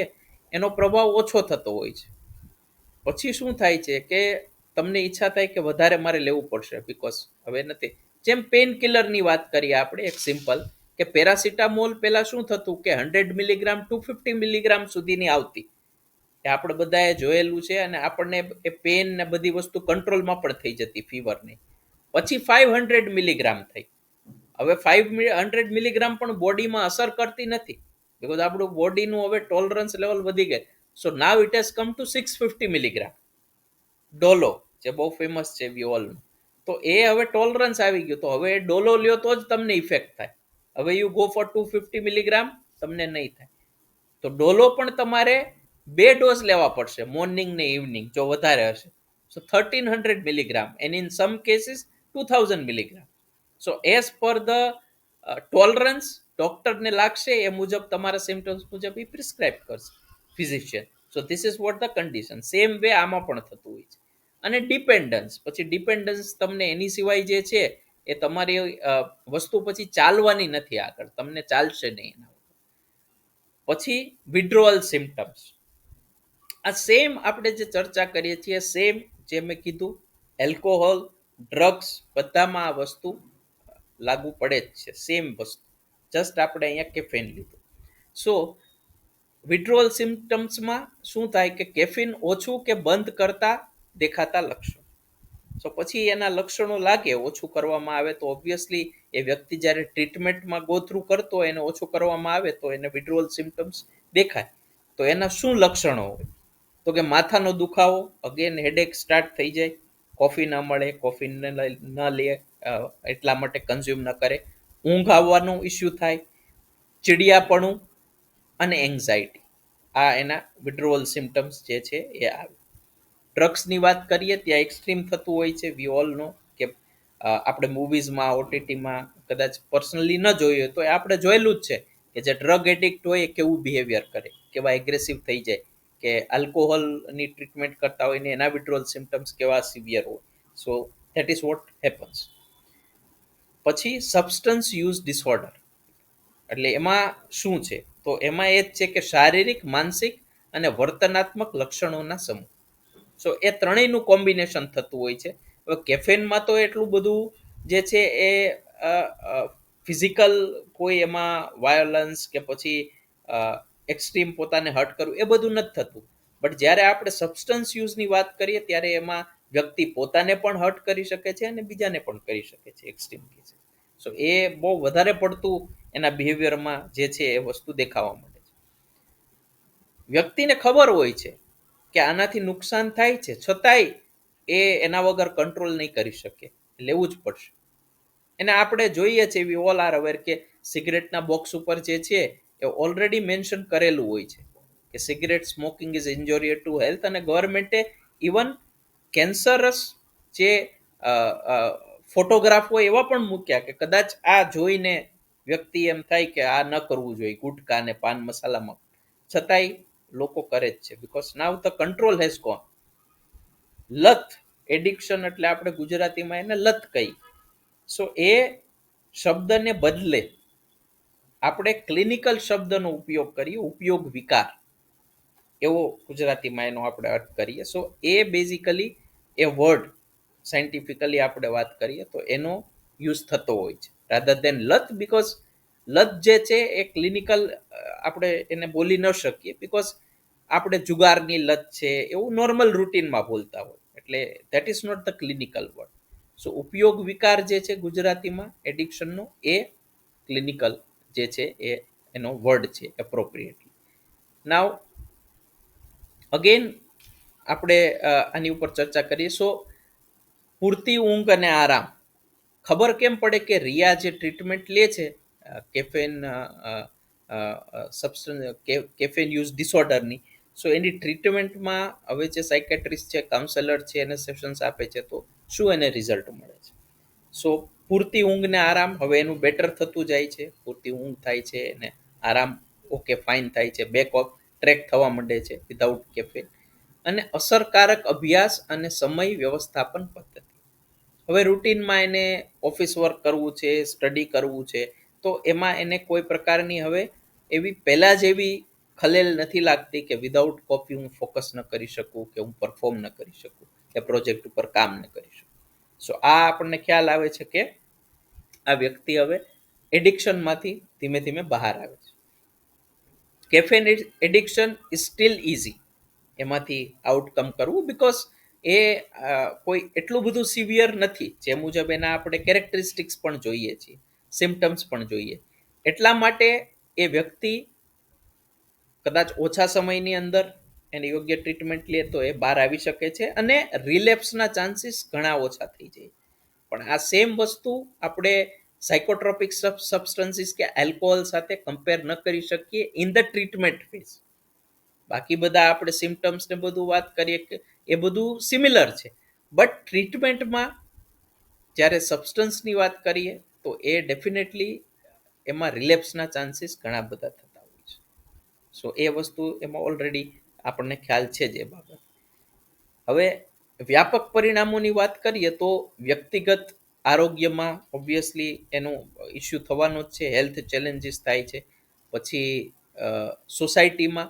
Speaker 2: એનો પ્રભાવ ઓછો થતો હોય છે. પછી શું થાય છે કે તમને ઈચ્છા થાય કે વધારે મારે લેવું પડશે, બીકોઝ હવે નથી. જેમ પેઇન કિલરની વાત કરીએ આપણે, એક સિમ્પલ કે પેરાસિટામોલ પહેલા શું થતું કે 100 મિલીગ્રામ 250 મિલીગ્રામ સુધીની આવતી, એ આપણે બધાએ જોયેલું છે, અને આપણને એ પેન ને બધી વસ્તુ કંટ્રોલમાં પણ થઈ જતી, ફીવરની. પછી 500 મિલીગ્રામ થઈ. હવે 500 મિલીગ્રામ પણ બોડીમાં અસર કરતી નથી, બીકોઝ આપણું બોડીનું હવે ટોલરન્સ લેવલ વધી ગઈ. So now it has come to 650 milligram. Dolo જે બહુ ફેમસ છે વિઓલનું, તો એ હવે ટોલરન્સ આવી ગયું. તો હવે ડોલો લ્યો તો જ તમને ઇફેક્ટ થાય. હવે યુ ગો ફોર 250 મિલીગ્રામ, તમને નહીં થાય. તો ડોલો પણ તમારે 2 ડોઝ લેવા પડશે, મોર્નિંગ ને ઇવનિંગ, જો વધારે હશે. So 1300 milligram, and in some cases 2000 milligram. So as per the tolerance ડોક્ટરને લાગશે એ મુજબ તમારા સિમ્ટમ્સ મુજબ એ પ્રિસ્ક્રાઇબ કરશે physician. So this is what the condition. Same way આમાં પણ થતું હોય છે. અને ડિપેન્ડન્સ, પછી ડિપેન્ડન્સ તમને એની સિવાય જે છે એ તમારી વસ્તુ પછી ચાલવાની નથી આગળ, તમને ચાલશે નહીં એના. પછી વિડ્રોઅલ સિમ્ટમ્સ. આ સેમ આપણે જે ચર્ચા કરીએ છીએ, સેમ જે મેં કીધું, એલ્કોહોલ, ડ્રગ્સ, બધામાં આ વસ્તુ લાગુ પડે જ છે, સેમ વસ્તુ. જસ્ટ આપણે અહીંયા કેફીન લીધું. સો વિડ્રોઅલ સિમ્ટમ્સમાં શું થાય કે કેફીન ઓછું કે બંધ કરતા દેખાતા લક્ષણો. સો પછી એના લક્ષણો લાગે, ઓછું કરવામાં આવે તો ઓબ્વિયસલી એ વ્યક્તિ જ્યારે ટ્રીટમેન્ટમાં ગો થ્રુ કરતો હોય એને ઓછું કરવામાં આવે તો એને વિડ્રોઅલ સિમ્ટમ્સ દેખાય. તો એના શું લક્ષણો હોય? તો કે માથાનો દુખાવો, અગેન હેડેક સ્ટાર્ટ થઈ જાય, કોફી ન મળે, કોફી ન લે એટલા માટે કન્ઝ્યુમ ન કરે, ઊંઘ આવવાનો ઇસ્યુ થાય, ચીડિયાપણું અને એન્ઝાયટી. આ એના વિડ્રોઅલ સિમ્ટમ્સ જે છે એ આવે. ડ્રગ્સની વાત કરીએ ત્યાં એક્સ્ટ્રીમ થતું હોય છે. વી ઓલ નો કે આપણે મૂવીઝમાં, ઓટીટીમાં કદાચ પર્સનલી ન જોયું તો આપણે જોયેલું જ છે કે જે ડ્રગ એડિક્ટ હોય એ કેવું બિહેવિયર કરે, કેવા એગ્રેસિવ થઈ જાય, કે આલ્કોહોલની ટ્રીટમેન્ટ કરતા હોય ને એના વિડ્રોઅલ સિમ્ટમ્સ કેવા સિવિયર હોય. So that is what happens. પછી સબસ્ટન્સ યુઝ ડિસઓર્ડર, એટલે એમાં શું છે? તો એમાં એ જ છે કે શારીરિક, માનસિક અને વર્તનાત્મક લક્ષણોના સમૂહ. સો એ ત્રણેયનું કોમ્બિનેશન થતું હોય છે. હવે કેફેનમાં તો એટલું બધું જે છે એ ફિઝિકલ કોઈ એમાં વાયોલન્સ કે પછી એક્સ્ટ્રીમ પોતાને હર્ટ કરવું એ બધું નથી થતું. બટ જ્યારે આપણે સબસ્ટન્સ યુઝની વાત કરીએ ત્યારે એમાં વ્યક્તિ પોતાને પણ હર્ટ કરી શકે છે અને બીજાને પણ કરી શકે છે એક્સ્ટ્રીમ કેસ. સો એ બહુ વધારે પડતું એના બિહેવિયરમાં જે છે એ વસ્તુ દેખાવા મળે છે. વ્યક્તિને ખબર હોય છે કે આનાથી નુકસાન થાય છે, છતાંય એ એના વગર કંટ્રોલ નહીં કરી શકે, લેવું જ પડશે. એને આપણે જોઈએ છે, વી ઓલ આર અવેર કે સિગરેટના બોક્સ ઉપર જે છે એ ઓલરેડી મેન્શન કરેલું હોય છે કે cigarette smoking is injurious to health, અને ગવર્મેન્ટે ઇવન કેન્સરસ જે ફોટોગ્રાફ હોય એવા પણ મૂક્યા કે કદાચ આ જોઈને વ્યક્તિ એમ થાય કે આ ન કરવું જોઈએ, ગુટકા ને પાન મસાલામાં, છતાંય લોકો કરે જ છે. Because now the control has gone. લત, એડિક્શન એટલે આપણે ગુજરાતીમાં એને લત કહી. સો એ શબ્દને બદલે આપણે ક્લિનિકલ શબ્દનો ઉપયોગ કરીએ, ઉપયોગ વિકાર એવો ગુજરાતીમાં એનો આપણે અર્થ કરીએ. સો એ બેઝિકલી એ વર્ડ સાયન્ટિફિકલી આપણે વાત કરીએ તો એનો યુઝ થતો હોય છે રાધર દેન લત, બીકોઝ લત જે છે એ ક્લિનિકલ આપણે એને બોલી ન શકીએ, બીકોઝ આપણે જુગારની લત છે એવું નોર્મલ રૂટીનમાં બોલતા હોય, એટલે that is not the clinical word. So ઉપયોગ વિકાર જે છે ગુજરાતીમાં એડિક્શનનો એ ક્લિનિકલ જે છે એ એનો વર્ડ છે એપ્રોપ્રિએટલી. નાવ અગેન આપણે આની ઉપર ચર્ચા કરીએ. સો પૂરતી ઊંઘ અને આરામ. ખબર કેમ પડે કે રિયા જે ટ્રીટમેન્ટ લે છે કેફેન સબસ્ટન્સ કેફેન યુઝ ડિસઓર્ડરની, સો એની ટ્રીટમેન્ટમાં હવે જે સાયકેટ્રિસ્ટ છે, કાઉન્સેલર છે, એને સેશન્સ આપે છે, તો શું એને રિઝલ્ટ મળે છે? સો પૂરતી ઊંઘ ને આરામ, હવે એનું બેટર થતું જાય છે, પૂરતી ઊંઘ થાય છે અને આરામ ઓકે ફાઇન થાય છે, બેક ઓફ ટ્રેક થવા માંડે છે વિધાઉટ કેફેન. અને અસરકારક અભ્યાસ અને સમય વ્યવસ્થાપન પદ્ધતિ. હવે રૂટીનમાં એને ઓફિસ વર્ક કરવું છે, સ્ટડી કરવું છે, તો એમાં એને કોઈ પ્રકારની હવે એવી પહેલાં જેવી ખલેલ નથી લાગતી કે વિધાઉટ કોફી હું ફોકસ ન કરી શકું, કે હું પરફોર્મ ન કરી શકું, કે પ્રોજેક્ટ ઉપર કામ ન કરી શકું. સો આ આપણને ખ્યાલ આવે છે કે આ વ્યક્તિ હવે એડિક્શનમાંથી ધીમે ધીમે બહાર આવે છે. કેફેન એડિક્શન ઇઝ સ્ટીલ ઇઝી એમાંથી આઉટકમ કરવું, બીકોઝ એ કોઈ એટલું બધું સિવિયર નથી, જે મુજબ એના આપણે કેરેક્ટરિસ્ટિક્સ પણ જોઈએ છીએ, સિમ્ટમ્સ પણ જોઈએ. એટલા માટે એ વ્યક્તિ કદાચ ઓછા સમયની અંદર એને યોગ્ય ટ્રીટમેન્ટ લે તો એ બહાર આવી શકે છે અને રિલેપ્સના ચાન્સીસ ઘણા ઓછા થઈ જાય. પણ આ સેમ વસ્તુ આપણે સાયકોટ્રોપિક સબસ્ટન્સીસ કે આલ્કોહોલ સાથે કમ્પેર ન કરી શકીએ ઇન ધ ટ્રીટમેન્ટ ફેઝ. બાકી બધા આપણે સિમ્ટમ્સ ને બધું વાત કરીએ કે એ બધું સિમિલર છે, બટ ટ્રીટમેન્ટમાં જ્યારે સબસ્ટન્સની વાત કરીએ તો એ ડેફિનેટલી એમાં રિલેપ્સના ચાન્સીસ ઘણા બધા થતા હોય છે. સો એ વસ્તુ એમાં ઓલરેડી આપણને ખ્યાલ છે જ એ બાબત. હવે વ્યાપક પરિણામોની વાત કરીએ તો વ્યક્તિગત આરોગ્યમાં ઓબ્વિયસલી એનું ઇસ્યુ થવાનો જ છે, હેલ્થ ચેલેન્જીસ થાય છે. પછી સોસાયટીમાં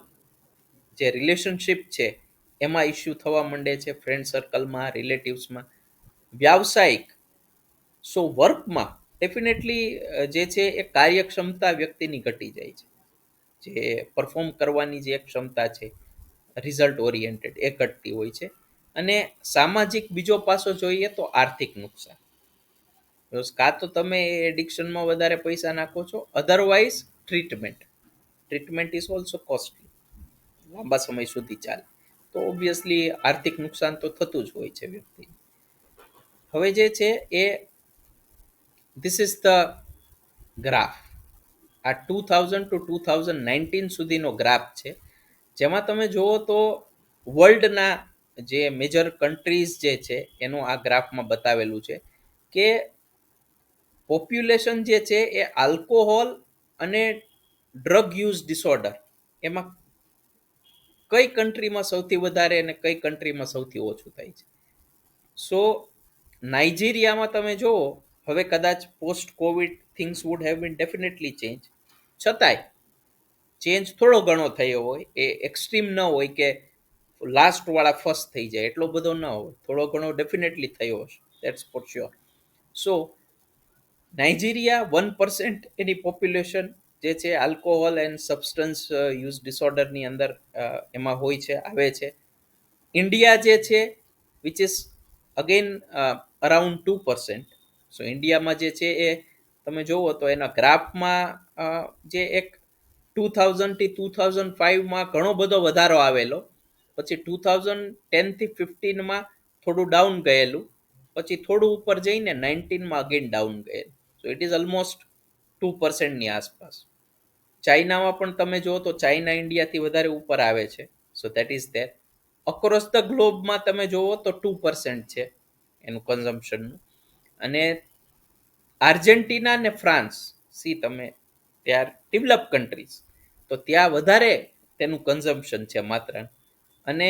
Speaker 2: જે રિલેશનશિપ છે એમાં ઇસ્યુ થવા માંડે છે, ફ્રેન્ડ સર્કલમાં, રિલેટિવ્સમાં. વ્યાવસાયિક, સો વર્કમાં ડેફિનેટલી જે છે એ કાર્યક્ષમતા વ્યક્તિની ઘટી જાય છે, જે પરફોર્મ કરવાની જે એક ક્ષમતા છે રિઝલ્ટ ઓરિએન્ટેડ એ ઘટતી હોય છે. અને સામાજિક બીજો પાસો જોઈએ તો આર્થિક નુકસાન. કાં તો તમે એડિક્શનમાં વધારે પૈસા નાખો છો, otherwise treatment is also costly, લાંબા સમય સુધી ચાલે, તો ઓબ્વિયસલી આર્થિક નુકસાન તો થતું જ હોય છે વ્યક્તિ. હવે જે છે એ ધીસ ઇઝ ધ ગ્રાફ. આ 2000 to 2019 સુધીનો ગ્રાફ છે, જેમાં તમે જુઓ તો વર્લ્ડના જે મેજર કન્ટ્રીઝ જે છે એનું આ ગ્રાફમાં બતાવેલું છે કે પોપ્યુલેશન જે છે એ આલ્કોહોલ અને ડ્રગ યુઝ ડિસઓર્ડર એમાં કઈ કન્ટ્રીમાં સૌથી વધારે અને કઈ કન્ટ્રીમાં સૌથી ઓછું થાય છે. સો નાઇજીરિયામાં તમે જુઓ, હવે કદાચ post Covid things would have been definitely change, છતાંય ચેન્જ થોડો ઘણો થયો હોય, એ એક્સ્ટ્રીમ ન હોય કે લાસ્ટ વાળા ફર્સ્ટ થઈ જાય, એટલો બધો ન હોય, થોડો ઘણો ડેફિનેટલી થયો હશે, that's for sure. So Nigeria 1% any population જે છે આલ્કોહોલ એન્ડ સબસ્ટન્સ યુઝ ડિસઓર્ડરની અંદર એમાં હોય છે, આવે છે. ઇન્ડિયા જે છે વિચ ઇઝ અગેન અરાઉન્ડ 2%. સો ઇન્ડિયામાં જે છે એ તમે જુઓ તો એના ગ્રાફમાં જે એક 2000 થી 2005માં ઘણો બધો વધારો આવેલો, પછી 2010 થી 15માં થોડું ડાઉન ગયેલું, પછી થોડું ઉપર જઈને 19માં અગેન ડાઉન ગયેલું. સો ઇટ ઇઝ ઓલમોસ્ટ 2%ની આસપાસ. ચાઇનામાં પણ તમે જુઓ તો ચાઇના ઇન્ડિયાથી વધારે ઉપર આવે છે, so that is there. Across the ગ્લોબમાં તમે જુઓ તો 2% છે એનું કન્ઝમ્પશનનું. અને આર્જેન્ટિના ને ફ્રાન્સ, સી તમે દે આર ડેવલપ કન્ટ્રીઝ, તો ત્યાં વધારે તેનું કન્ઝમ્પશન છે માત્ર. અને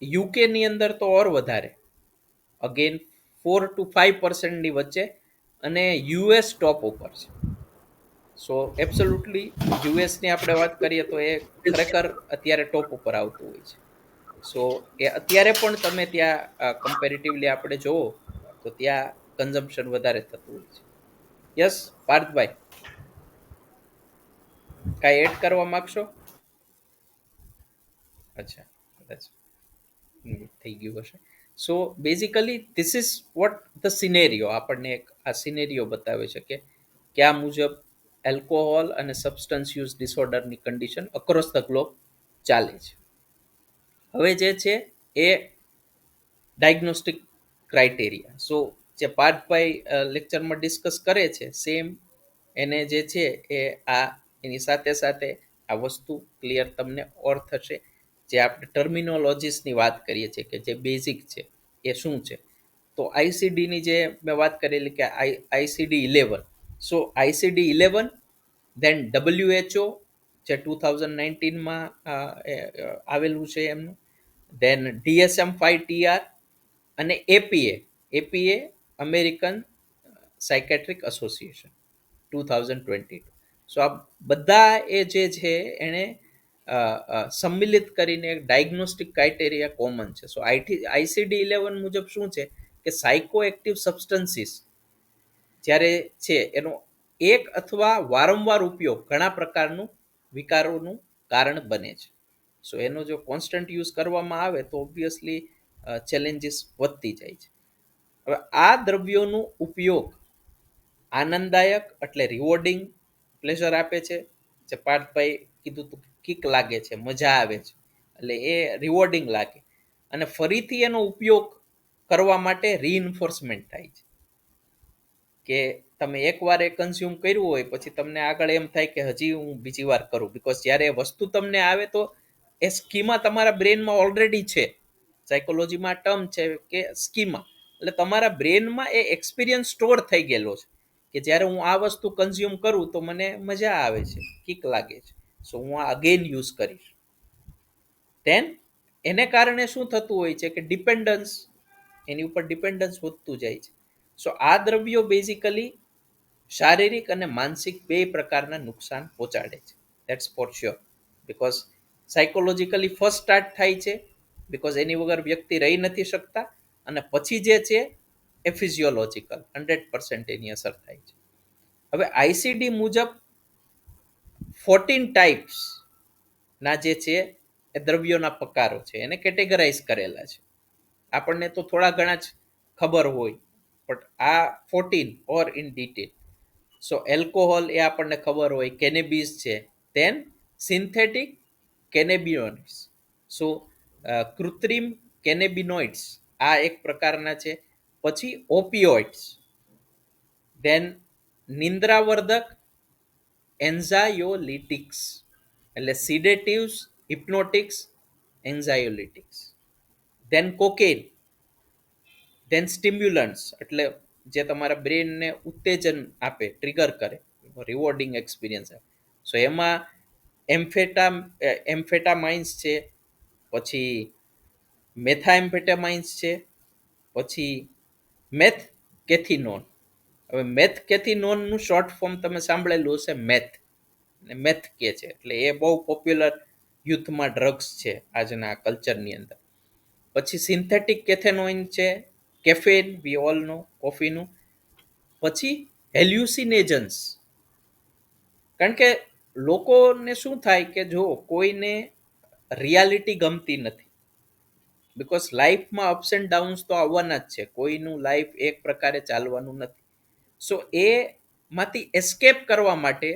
Speaker 2: યુકેની અંદર તો ઓર વધારે, અગેન 4 to 5%ની વચ્ચે, અને યુએસ ટોપ ઉપર છે. સો એબ્સોલ્યુટલી યુએસની આપણે વાત કરીએ તો એ ખરેખર અત્યારે ટોપ ઉપર આવતું હોય છે. સો એ અત્યારે પણ તમે ત્યાં કમ્પેરેટિવલી આપણે જોવો તો ત્યાં કન્ઝમ્પશન વધારે થતું હોય છે. યસ પાર્થભાઈ, કાંઈ એડ કરવા માંગશો? અચ્છા, કદાચ થઈ ગયું હશે. So basically this is what the scenario. આપણને એક આ સિનેરિયો બતાવે છે કે કયા મુજબ એલ્કોહોલ અને સબસ્ટન્સ યુઝ ડિસઓર્ડરની કન્ડિશન અક્રોસ ધ ગ્લોબ ચાલે છે. હવે જે છે એ ડાયગ્નોસ્ટિક ક્રાઇટેરિયા. સો જે પાર્થભાઈ લેક્ચરમાં ડિસ્કસ કરે છે સેમ એને જે છે એ આ એની સાથે સાથે આ વસ્તુ ક્લિયર તમને ઓર થશે. જે આપણે ટર્મિનોલોજીસની વાત કરીએ છીએ કે જે બેઝિક છે એ શું છે. તો આઈસીડીની જે મેં વાત કરેલી કે ICD 11. So ICD 11 then WHO જે 2019માં આવેલું છે એમનું, ધેન DSM-5 અને APA American Psychiatric Association 2022. So આ બધા એ જે છે એણે સંમિલિત કરીને એક ડાયગ્નોસ્ટિક ક્રાઇટેરિયા કોમન છે. સો આઈસીડી 11 મુજબ શું છે કે સાયકો એક્ટિવ સબસ્ટન્સીસ જ્યારે છે એનો એક અથવા વારંવાર ઉપયોગ ઘણા પ્રકારનું વિકારોનું કારણ બને છે. સો એનો જો કોન્સ્ટન્ટ યુઝ કરવામાં આવે તો ઓબ્વિયસલી ચેલેન્જીસ વધતી જાય છે. હવે આ દ્રવ્યોનો ઉપયોગ આનંદદાયક એટલે રિવોર્ડિંગ પ્લેઝર આપે છે. જે પાર્થભાઈ કીધું તું કિક લાગે છે, મજા આવે છે, એટલે એ રિવોર્ડિંગ લાગે. અને ફરીથી એનો ઉપયોગ કરવા માટે રીઇન્ફોર્સમેન્ટ થાય છે કે તમે એકવાર એ કન્ઝ્યુમ કર્યું હોય પછી તમને આગળ એમ થાય કે હજી હું બીજી વાર કરું. બીકોઝ જ્યારે એ વસ્તુ તમને આવે તો એ સ્કીમા તમારા બ્રેનમાં ઓલરેડી છે. સાયકોલોજીમાં ટર્મ છે કે સ્કીમા, એટલે તમારા બ્રેનમાં એ એક્સપિરિયન્સ સ્ટોર થઈ ગયેલો છે કે જ્યારે હું આ વસ્તુ કન્ઝ્યુમ કરું તો મને મજા આવે છે, કિક લાગે છે, સો હું આ અગેન યુઝ કરીશ. ધેન એને કારણે શું થતું હોય છે કે ડિપેન્ડન્સ, એની ઉપર ડિપેન્ડન્સ વધતું જાય છે. સો આ દ્રવ્યો બેઝિકલી શારીરિક અને માનસિક બે પ્રકારના નુકસાન પહોંચાડે છે. That's for sure. Because psychologically first start થાય છે બીકોઝ એની વગર વ્યક્તિ રહી નથી શકતા, અને પછી જે છે એ ફિઝિયોલોજીકલ 100% એની અસર થાય છે. હવે આઈસીડી મુજબ 14 ટાઈપ્સ ના જે છે એ દ્રવ્યોના પ્રકારો છે, એને કેટેગરાઇઝ કરેલા છે. આપણને તો થોડા ઘણા જ ખબર હોય, બટ આ 14 or in detail. So alcohol એ આપણને ખબર હોય, કેનેબિસ છે, ધેન સિન્થેટિક કેનેબિનોઇડ્સ. સો કૃત્રિમ કેનેબિનોઇડ્સ આ એક પ્રકારના છે. પછી ઓપિયોઇડ્સ, ધેન નિંદ્રાવર્ધક એન્ઝાયોલિટિક્સ, એટલે સિડેટિવ્સ, હિપ્નોટિક્સ, એન્ઝાયોલિટિક્સ, ધેન કોકેન, ધેન સ્ટિમ્યુલન્ટ્સ એટલે જે તમારા બ્રેનને ઉત્તેજન આપે, ટ્રિગર કરે, રિવોર્ડિંગ એક્સપિરિયન્સ આપે. સો એમાં એમ્ફેટામાઇન્સ છે, પછી મેથાએમ્ફેટામાઇન્સ છે, પછી મેથ કેથિનોન. હવે મેથ કેથિનોનનું શોર્ટ ફોર્મ તમે સાંભળેલું હશે, મેથ કે છે, એટલે એ બહુ પોપ્યુલર યુથમાં ડ્રગ્સ છે આજના કલ્ચરની અંદર. પછી સિન્થેટિક કેથેનોઇન છે, કેફેન વી ઓલ નો, કોફીનું. પછી હેલ્યુસિનેજન્સ, કારણ કે લોકોને શું થાય કે જો કોઈને રિયાલિટી ગમતી નથી, બીકોઝ લાઈફમાં અપ્સ એન્ડ ડાઉન્સ તો આવવાના જ છે, કોઈનું લાઈફ એક પ્રકારે ચાલવાનું નથી. સો એમાંથી એસ્કેપ કરવા માટે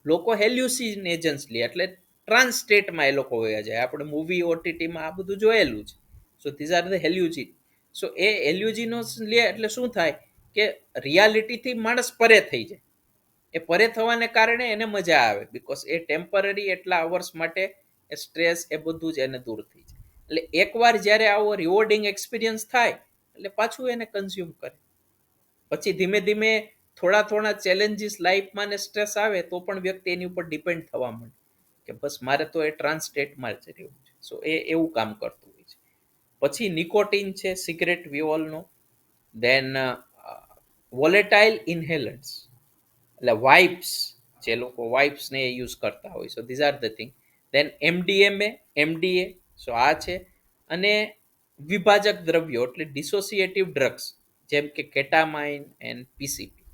Speaker 2: લોકો હેલ્યુસિનેજન્સ લે, એટલે ટ્રાન્સ સ્ટેટમાં એ લોકો વયા જાય. આપણે મૂવી ઓટીટીમાં આ બધું જોયેલું છે. So these are the hallucinogen. So એ હેલ્યુજીનોસ લે એટલે શું થાય કે રિયાલિટીથી માણસ પરે થઈ જાય. એ પરે થવાને કારણે એને મજા આવે, બીકોઝ એ ટેમ્પરરી એટલા અવર્સ માટે એ સ્ટ્રેસ એ બધું જ એને દૂર થઈ જાય. એટલે એકવાર જ્યારે આવો રિવોર્ડિંગ એક્સપિરિયન્સ થાય એટલે પાછું એને કન્ઝ્યુમ કરે. પછી ધીમે ધીમે થોડા ચેલેન્જીસ લાઈફમાં ને સ્ટ્રેસ આવે તો પણ વ્યક્તિ એની ઉપર ડિપેન્ડ થવા માંડે કે બસ મારે તો એ ટ્રાન્સ સ્ટેટમાં જ રહેવું છે. સો એ એવું કામ કરતું હોય છે. પછી નિકોટીન છે, સિગરેટ વિઓલનો, ધેન વોલેટાઇલ ઇન્હેલન્ટ્સ એટલે વાઇપ્સ, જે લોકો વાઇપ્સને યુઝ કરતા હોય. So these are the thing. Then MDMA, MDA, so આ છે. અને વિભાજક દ્રવ્યો એટલે ડિસોસિએટિવ ડ્રગ્સ જેમ કે કેટામાઇન એન્ડ પીસીપી.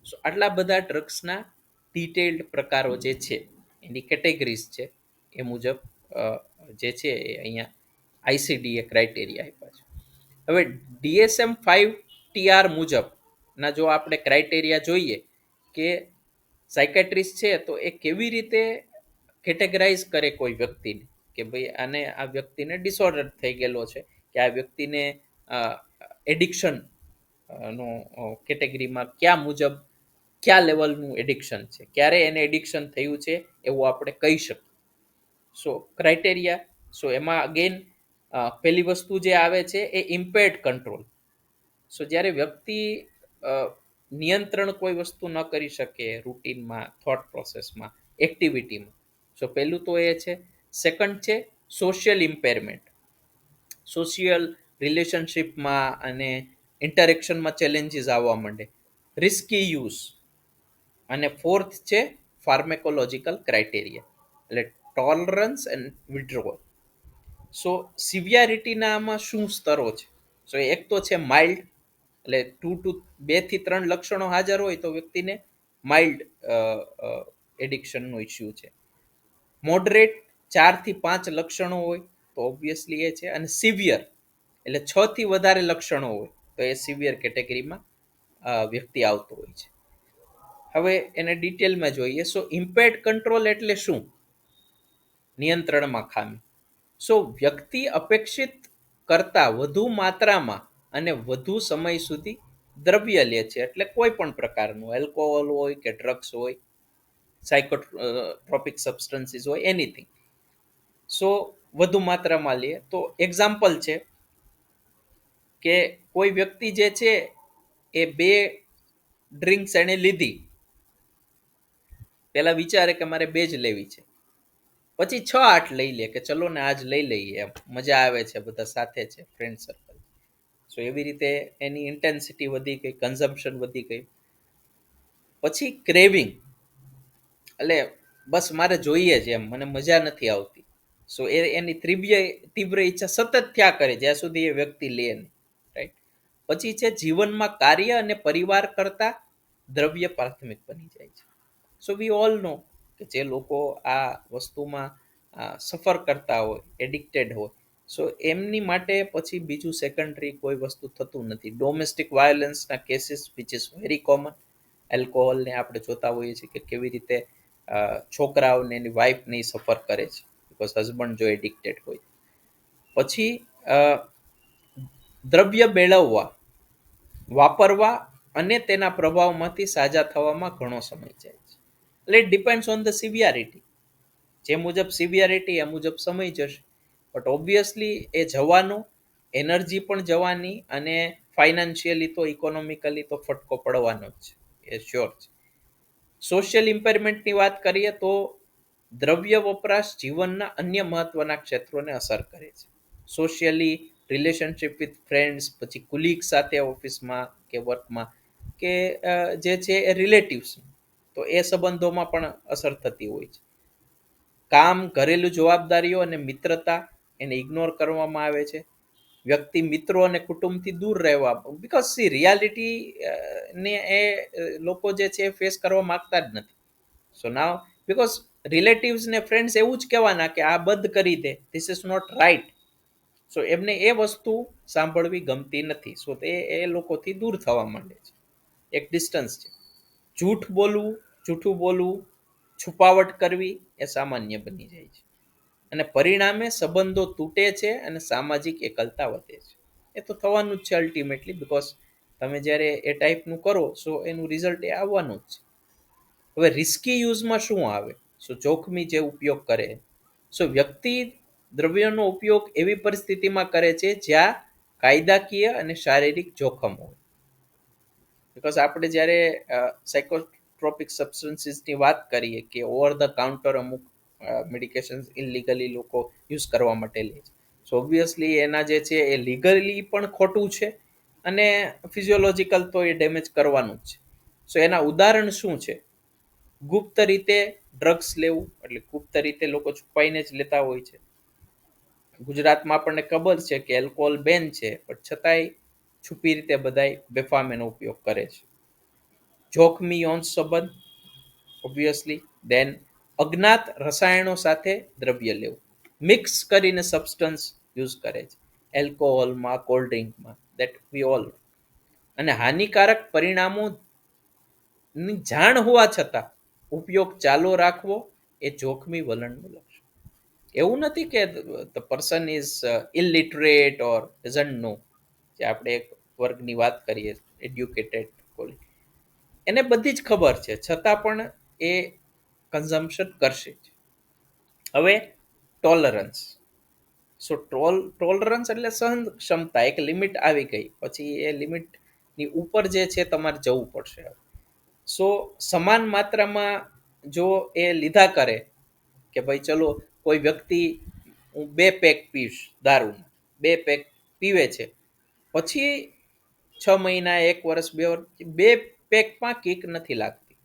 Speaker 2: સો આટલા બધા ડ્રગ્સના ડિટેલ્ડ પ્રકારો જે છે એની કેટેગરીઝ છે એ મુજબ જે છે એ અહીંયા આઈસીડીએ ક્રાઇટેરિયા આપ્યા છે. હવે DSM-5 મુજબના જો આપણે ક્રાઇટેરિયા જોઈએ કે સાયકેટ્રિસ્ટ છે તો એ કેવી રીતે કેટેગરાઇઝ કરે કોઈ વ્યક્તિને કે ભાઈ આને આ વ્યક્તિને ડિસઓર્ડર થઈ ગયેલો છે કે આ વ્યક્તિને એડિક્શન નો કેટેગરીમાં કયા મુજબ કયા લેવલનું એડિક્શન છે, ક્યારે એને એડિક્શન થયું છે એવું આપણે કહી શકીએ. સો ક્રાઇટેરિયા, સો એમાં અગેન પહેલી વસ્તુ જે આવે છે એ ઇમ્પેર્ડ કંટ્રોલ. સો જ્યારે વ્યક્તિ નિયંત્રણ કોઈ વસ્તુ ન કરી શકે રૂટીનમાં, થોટ પ્રોસેસમાં, એક્ટિવિટીમાં, સો પહેલું તો એ છે. સેકન્ડ છે સોશિયલ ઇમ્પેરમેન્ટ, સોશિયલ રિલેશનશિપમાં અને ઇન્ટરેક્શનમાં ચેલેન્જીસ આવવા માંડે, રિસ્કી યુઝ. અને ફોર્થ છે ફાર્મેકોલોજીકલ ક્રાઇટેરિયા એટલે ટોલરન્સ એન્ડ વિડ્રોવલ. સો સિવિયારિટીના આમાં શું સ્તરો છે? સો એક તો છે માઇલ્ડ, એટલે 2 થી 3 લક્ષણો હાજર હોય તો વ્યક્તિને માઇલ્ડ એડિક્શનનો ઇસ્યુ છે. મોડરેટ 4 થી 5 લક્ષણો હોય તો ઓબ્વિયસલી એ છે. અને સિવિયર એટલે 6 થી વધારે લક્ષણો હોય તો એ સિવિયર કેટેગરીમાં વ્યક્તિ આવતો હોય છે. હવે એને ડિટેલમાં જોઈએ. સો ઇમ્પેર્ડ કંટ્રોલ એટલે શું? નિયંત્રણમાં ખામી. સો વ્યક્તિ અપેક્ષિત કરતા વધુ માત્રામાં અને વધુ સમય સુધી દ્રવ્ય લે છે, એટલે કોઈ પણ પ્રકારનું એલ્કોહોલ હોય કે ડ્રગ્સ હોય, સાયકોટ્રોપિક સબસ્ટન્સીસ હોય, એનીથિંગ. સો વધુ માત્રામાં લે તો એક્ઝામ્પલ છે કે કોઈ વ્યક્તિ જે છે એ 2 ડ્રિંક્સ એને લીધી, પેલા વિચારે કે મારે 2 જ લેવી છે, પછી 6-8 લઈ લે કે ચલો ને આજ લઈ લઈએ, એમ મજા આવે છે, બધા સાથે છે, ફ્રેન્ડ સર્કલ. સો એવી રીતે એની ઇન્ટેન્સિટી વધી ગઈ, કન્ઝમ્પશન વધી ગઈ. પછી ક્રેવિંગ એટલે બસ મારે જોઈએ છે, એમ મને મજા નથી આવતી. સો એની તીવ્ર ઈચ્છા સતત થયા કરે જ્યાં સુધી એ વ્યક્તિ લે નહીં, રાઈટ. પછી છે જીવનમાં કાર્ય અને પરિવાર કરતા દ્રવ્ય પ્રાથમિક બની જાય છે. સો વી ઓલ નો કે જે લોકો આ વસ્તુમાં સફર કરતા હોય, એડિક્ટેડ હોય, સો એમની માટે પછી બીજું સેકન્ડરી કોઈ વસ્તુ થતું નથી. ડોમેસ્ટિક વાયોલન્સના cases which is very common. એલ્કોહોલને આપણે જોતા હોઈએ છીએ કે કેવી રીતે છોકરાઓને એની વાઈફને સફર કરે છે બિકોઝ હસબન્ડ જો એડિક્ટેડ હોય. પછી દ્રવ્ય મેળવવા, વાપરવા અને તેના પ્રભાવમાંથી સાજા થવામાં ઘણો સમય જાય છે. એટલે ઇટ ડિપેન્ડ્સ ઓન ધ સિવિયારિટી. જે મુજબ સિવિયારિટી એ મુજબ સમય જશે. બટ ઓબ્વિયસલી એ જવાનું, એનર્જી પણ જવાની, અને ફાઇનાન્શિયલી તો ઇકોનોમિકલી તો ફટકો પડવાનો જ છે, એ શ્યોર છે. સોશિયલ ઇમ્પેરમેન્ટની વાત કરીએ તો દ્રવ્ય વપરાશ જીવનના અન્ય મહત્વના ક્ષેત્રોને અસર કરે છે. સોશિયલી, રિલેશનશિપ વિથ ફ્રેન્ડ્સ, પછી કુલીગ સાથે ઓફિસમાં કે વર્કમાં, કે જે છે એ રિલેટિવ્સ, તો એ સંબંધોમાં પણ અસર થતી હોય છે. કામ, ઘરેલું જવાબદારીઓ અને મિત્રતા એને ઇગ્નોર કરવામાં આવે છે. વ્યક્તિ મિત્રો અને કુટુંબથી દૂર રહેવા, બીકોઝ સી રિયાલિટી ને એ લોકો જે છે ફેસ કરવા માંગતા જ નથી. સો નાવ બીકોઝ રિલેટિવ્સ ને ફ્રેન્ડ્સ એવું જ કહેવાના કે આ બંધ કરી દે, ધીસ ઇઝ નોટ રાઈટ. સો એમને એ વસ્તુ સાંભળવી ગમતી નથી. સો એ લોકોથી દૂર થવા માંડે છે, એક ડિસ્ટન્સ છે. જૂઠું બોલવું, છુપાવટ કરવી એ સામાન્ય બની જાય છે, અને પરિણામે સંબંધો તૂટે છે અને સામાજિક એકલતા વધે છે. એ તો થવાનું જ છે અલ્ટિમેટલી, બીકોઝ તમે જ્યારે એ ટાઈપનું કરો સો એનું રિઝલ્ટ એ આવવાનું જ છે. હવે રિસ્કી યુઝમાં શું આવે? સો જોખમી જે ઉપયોગ કરે, સો વ્યક્તિ દ્રવ્યનો ઉપયોગ એવી પરિસ્થિતિમાં કરે છે જ્યાં કાયદાકીય અને શારીરિક જોખમ હોય. બીકોઝ આપણે જ્યારે સાયકોટ્રોપિક સબસ્ટન્સીસની વાત કરીએ કે ઓવર ધ કાઉન્ટર અમુક મેડિકેશન્સ ઇનલીગલી લોકો યુઝ કરવા માટે લે છે. સો ઓબ્વિયસલી એના જે છે એ લીગલી પણ ખોટું છે, અને ફિઝિયોલોજીકલ તો એ ડેમેજ કરવાનું જ છે. સો એના ઉદાહરણ શું છે? ગુપ્ત રીતે ડ્રગ્સ લેવું, એટલે ગુપ્ત રીતે લોકો છુપાઈને જ લેતા હોય છે. ગુજરાતમાં આપણને ખબર છે કે એલ્કોહોલ બેન છે, પણ છતાંય છુપી રીતે બધાય બેફામ એનો ઉપયોગ કરે છે. જોખમી યૌન સંબંધ, ઓબ્વિયસલી. દેન અજ્ઞાત રસાયણો સાથે દ્રવ્ય લેવું, મિક્સ કરીને સબસ્ટન્સ યુઝ કરે છે એલ્કોહોલમાં, કોલ્ડ ડ્રિંકમાં, દેટ વી ઓલ. અને હાનિકારક પરિણામો જાણ હોવા છતાં ઉપયોગ ચાલુ રાખવો એ જોખમી વલણનું લક્ષણ. એવું નથી કે the person is illiterate or doesn't know, જે આપણે એક વર્ગની વાત કરીએ એડ્યુકેટેડ, એને બધી જ ખબર છે છતાં પણ એ કન્ઝમ્પશન કરશે જ. હવે ટોલરન્સ. સો ટોલરન્સ એટલે સહન ક્ષમતા. એક લિમિટ આવી ગઈ પછી એ લિમિટની ઉપર જે છે તમારે જવું પડશે. સો સમાન માત્રામાં જો એ લીધા કરે કે ભાઈ ચલો કોઈ વ્યક્તિ હું 2 પેક પીશ દારૂના, 2 પેક પીવે છે, પછી 6 મહિના, 1 વર્ષ, 2 વર્ષ, 2 પેકમાં કિક નથી લાગતી.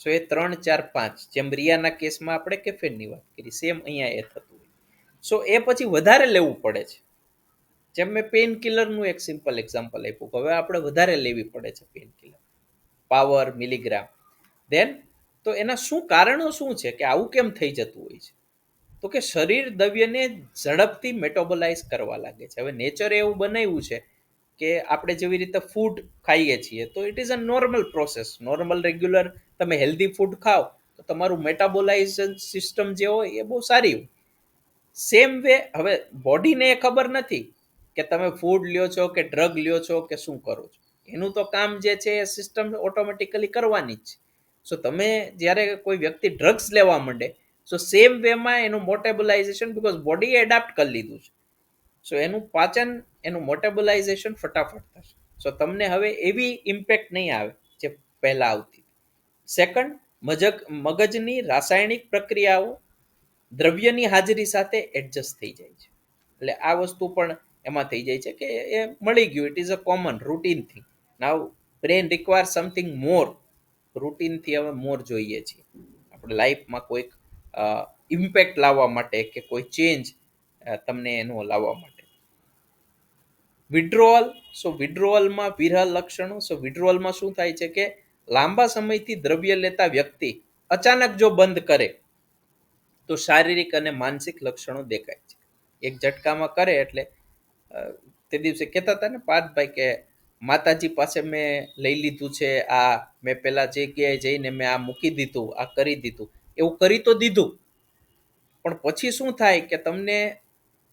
Speaker 2: સો એ 3, 4, 5, જેમ રિયાના કેસમાં આપણે કેફીનની વાત કરી, સેમ અહીંયા એ થતું હોય. સો એ પછી વધારે લેવું પડે છે. જેમ મેં પેઇન કિલરનું એક સિમ્પલ એક્ઝામ્પલ આપ્યું, હવે આપણે વધારે લેવી પડે છે પેઇન કિલર, પાવર, મિલીગ્રામ. દેન તો એના શું કારણો શું છે કે આવું કેમ થઈ જતું હોય છે? તો કે શરીર દ્રવ્યને ઝડપથી મેટાબોલાઇઝ કરવા લાગે છે. હવે નેચરે એવું બનાવ્યું છે કે આપણે જેવી રીતે ફૂડ ખાઈએ છીએ તો it is a normal process. Normal regular તમે હેલ્ધી ફૂડ ખાઓ તો તમારું મેટાબોલાઇઝેશન સિસ્ટમ જે હોય એ બહુ સારી હોય. સેમ વે હવે બોડીને એ ખબર નથી કે તમે ફૂડ લ્યો છો કે ડ્રગ લ્યો છો કે શું કરો છો. એનું તો કામ જે છે એ સિસ્ટમ ઓટોમેટિકલી કરવાની જ છે. સો તમે જ્યારે કોઈ વ્યક્તિ ડ્રગ્સ લેવા માંડે, સો સેમ વેમાં એનું મોટેબલાઇઝેશન, બીકોઝ બોડીએ એડાપ્ટ કરી લીધું છે, સો એનું પાચન, એનું મોટેબલાઇઝેશન ફટાફટ થશે. સો તમને હવે એવી ઇમ્પેક્ટ નહીં આવે જે પહેલા આવતી. સેકન્ડ, મગજની રાસાયણિક પ્રક્રિયાઓ દ્રવ્યની હાજરી સાથે એડજસ્ટ થઈ જાય છે. એટલે આ વસ્તુ પણ એમાં થઈ જાય છે કે એ મળી ગયું, it is a common routine thing. Now brain require something more. રૂટીનથી હવે મોર જોઈએ છીએ આપણે લાઈફમાં કોઈક ઇમ્પેક્ટ લાવવા માટે કે કોઈ ચેન્જ તમને એનો લાવવા માટે. વિડ્રોઅલ. સો વિડ્રોઅલમાં વિરલ લક્ષણો. સો વિડ્રોઅલમાં શું થાય છે કે લાંબા સમયથી દ્રવ્ય લેતા વ્યક્તિ અચાનક જો બંધ કરે તો શારીરિક અને માનસિક લક્ષણો દેખાય છે. એક ઝટકામાં કરે એટલે તે દિવસે કહેતા હતા ને પાર્થભાઈ કે માતાજી પાસે મેં લઈ લીધું છે, આ મેં પેલા જગ્યાએ જઈને મેં આ મૂકી દીધું, આ કરી દીધું. એવું કરી તો દીધું, પણ પછી શું થાય કે તમને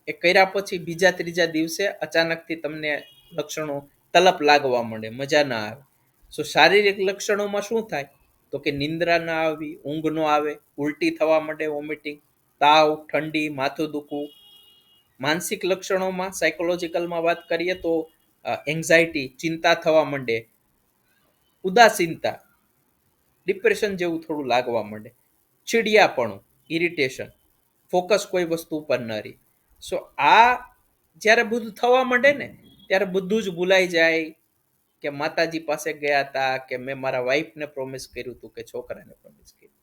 Speaker 2: એ કર્યા પછી બીજા ત્રીજા દિવસે અચાનકથી તમને લક્ષણો તલપ લાગવા માંડે, મજા ના આવે. સો શારીરિક લક્ષણોમાં શું થાય તો કે નિંદ્રા ના આવી, ઊંઘ નો આવે, ઉલટી થવા માંડે, વોમિટિંગ, તાવ, ઠંડી, માથું દુખવું. માનસિક લક્ષણોમાં સાયકોલોજીકલમાં વાત કરીએ તો એન્ઝાયટી, ચિંતા થવા માંડે, ઉદાસીનતા, ડિપ્રેશન જેવું થોડું લાગવા માંડે, ચીડિયાપણું, ઇરિટેશન, ફોકસ કોઈ વસ્તુ ઉપર ન રહી. સો આ જ્યારે બધું થવા માંડે ને ત્યારે બધું જ ભૂલાઈ જાય કે માતાજી પાસે ગયા હતા, કે મેં મારા વાઈફને પ્રોમિસ કર્યું હતું, કે છોકરાને પ્રોમિસ કર્યું.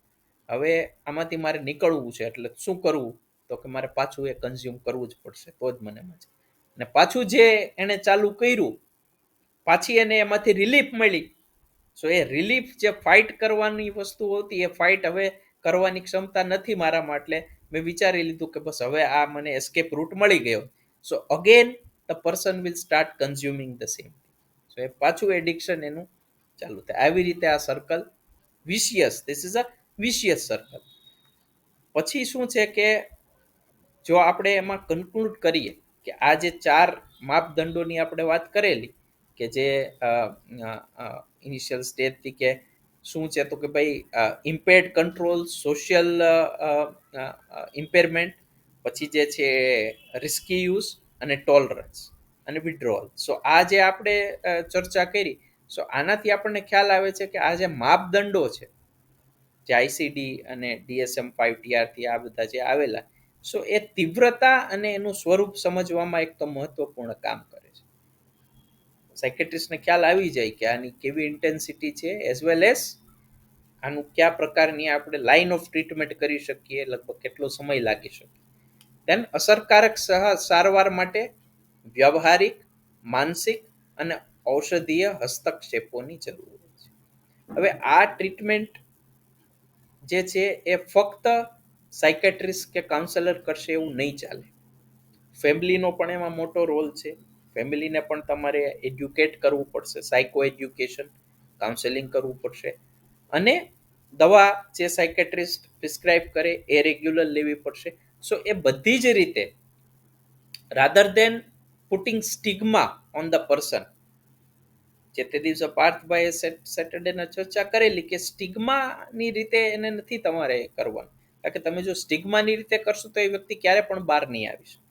Speaker 2: હવે આમાંથી મારે નીકળવું છે, એટલે શું કરવું તો કે મારે પાછું એ કન્ઝ્યુમ કરવું જ પડશે તો જ મને મજા. અને પાછું જે એને ચાલુ કર્યું પાછી એને એમાંથી રિલીફ મળી. સો એ રિલીફ જે ફાઇટ કરવાની વસ્તુ હતી એ ફાઇટ હવે કરવાની ક્ષમતા નથી મારામાં, એટલે મેં વિચારી લીધું કે બસ હવે આ મને એસ્કેપ રૂટ મળી ગયો. So again the person will start consuming the same. So એ પાછું એડિક્શન એનું ચાલુ થાય. આવી રીતે આ circle vicious, this is a vicious circle. પછી શું છે કે જો આપણે એમાં કન્ક્લુડ કરીએ કે આ જે 4 માપદંડોની આપણે વાત કરેલી કે જે ઇનિશિયલ સ્ટેજથી કે શું છે તો કે ભાઈ ઇમ્પેર્ડ કંટ્રોલ, સોશિયલ ઇમ્પેરમેન્ટ, પછી જે છે રિસ્કી યુઝ અને ટોલરન્સ અને વિડ્રોઅલ. સો આ જે આપણે ચર્ચા કરી, સો આનાથી આપણને ખ્યાલ આવે છે કે આ જે માપદંડો છે જે આઈસીડી અને DSM-5 TRથી આ બધા જે આવેલા, સો એ તીવ્રતા અને એનું સ્વરૂપ સમજવામાં એક તો મહત્વપૂર્ણ કામ કરે છે. સાયકેટ્રિસ્ટને ખ્યાલ આવી જાય કે આની કેવી ઇન્ટેન્સિટી છે, એઝ વેલ એઝ આનું કયા પ્રકારની આપણે લાઇન ઓફ ટ્રીટમેન્ટ કરી શકીએ, લગભગ કેટલો સમય લાગી શકે. દેન અસરકારક સારવાર માટે વ્યવહારિક, માનસિક અને ઔષધીય હસ્તક્ષેપોની જરૂર છે. હવે આ ટ્રીટમેન્ટ જે છે એ ફક્ત સાયકેટ્રિસ્ટ કે કાઉન્સેલર કરશે એવું નહીં ચાલે. ફેમિલીનો પણ એમાં મોટો રોલ છે. ફેમિલીને પણ તમારે એડ્યુકેટ કરવું પડશે, સાયકો એડ્યુકેશન, કાઉન્સેલિંગ કરવું પડશે, અને દવા જે સાયકેટ્રિસ્ટ પ્રિસ્ક્રાઇબ કરે એ રેગ્યુલર લેવી પડશે. સો એ બધી જ રીતે rather then putting stigma on the person, જે તે દિવસે પાર્થભાઈએ સેટરડેના ચર્ચા કરેલી કે સ્ટિગ્માની રીતે એને નથી તમારે કરવાનું, કારણ કે તમે જો સ્ટિગ્માની રીતે કરશો તો એ વ્યક્તિ ક્યારે પણ બહાર નહીં આવી શકે.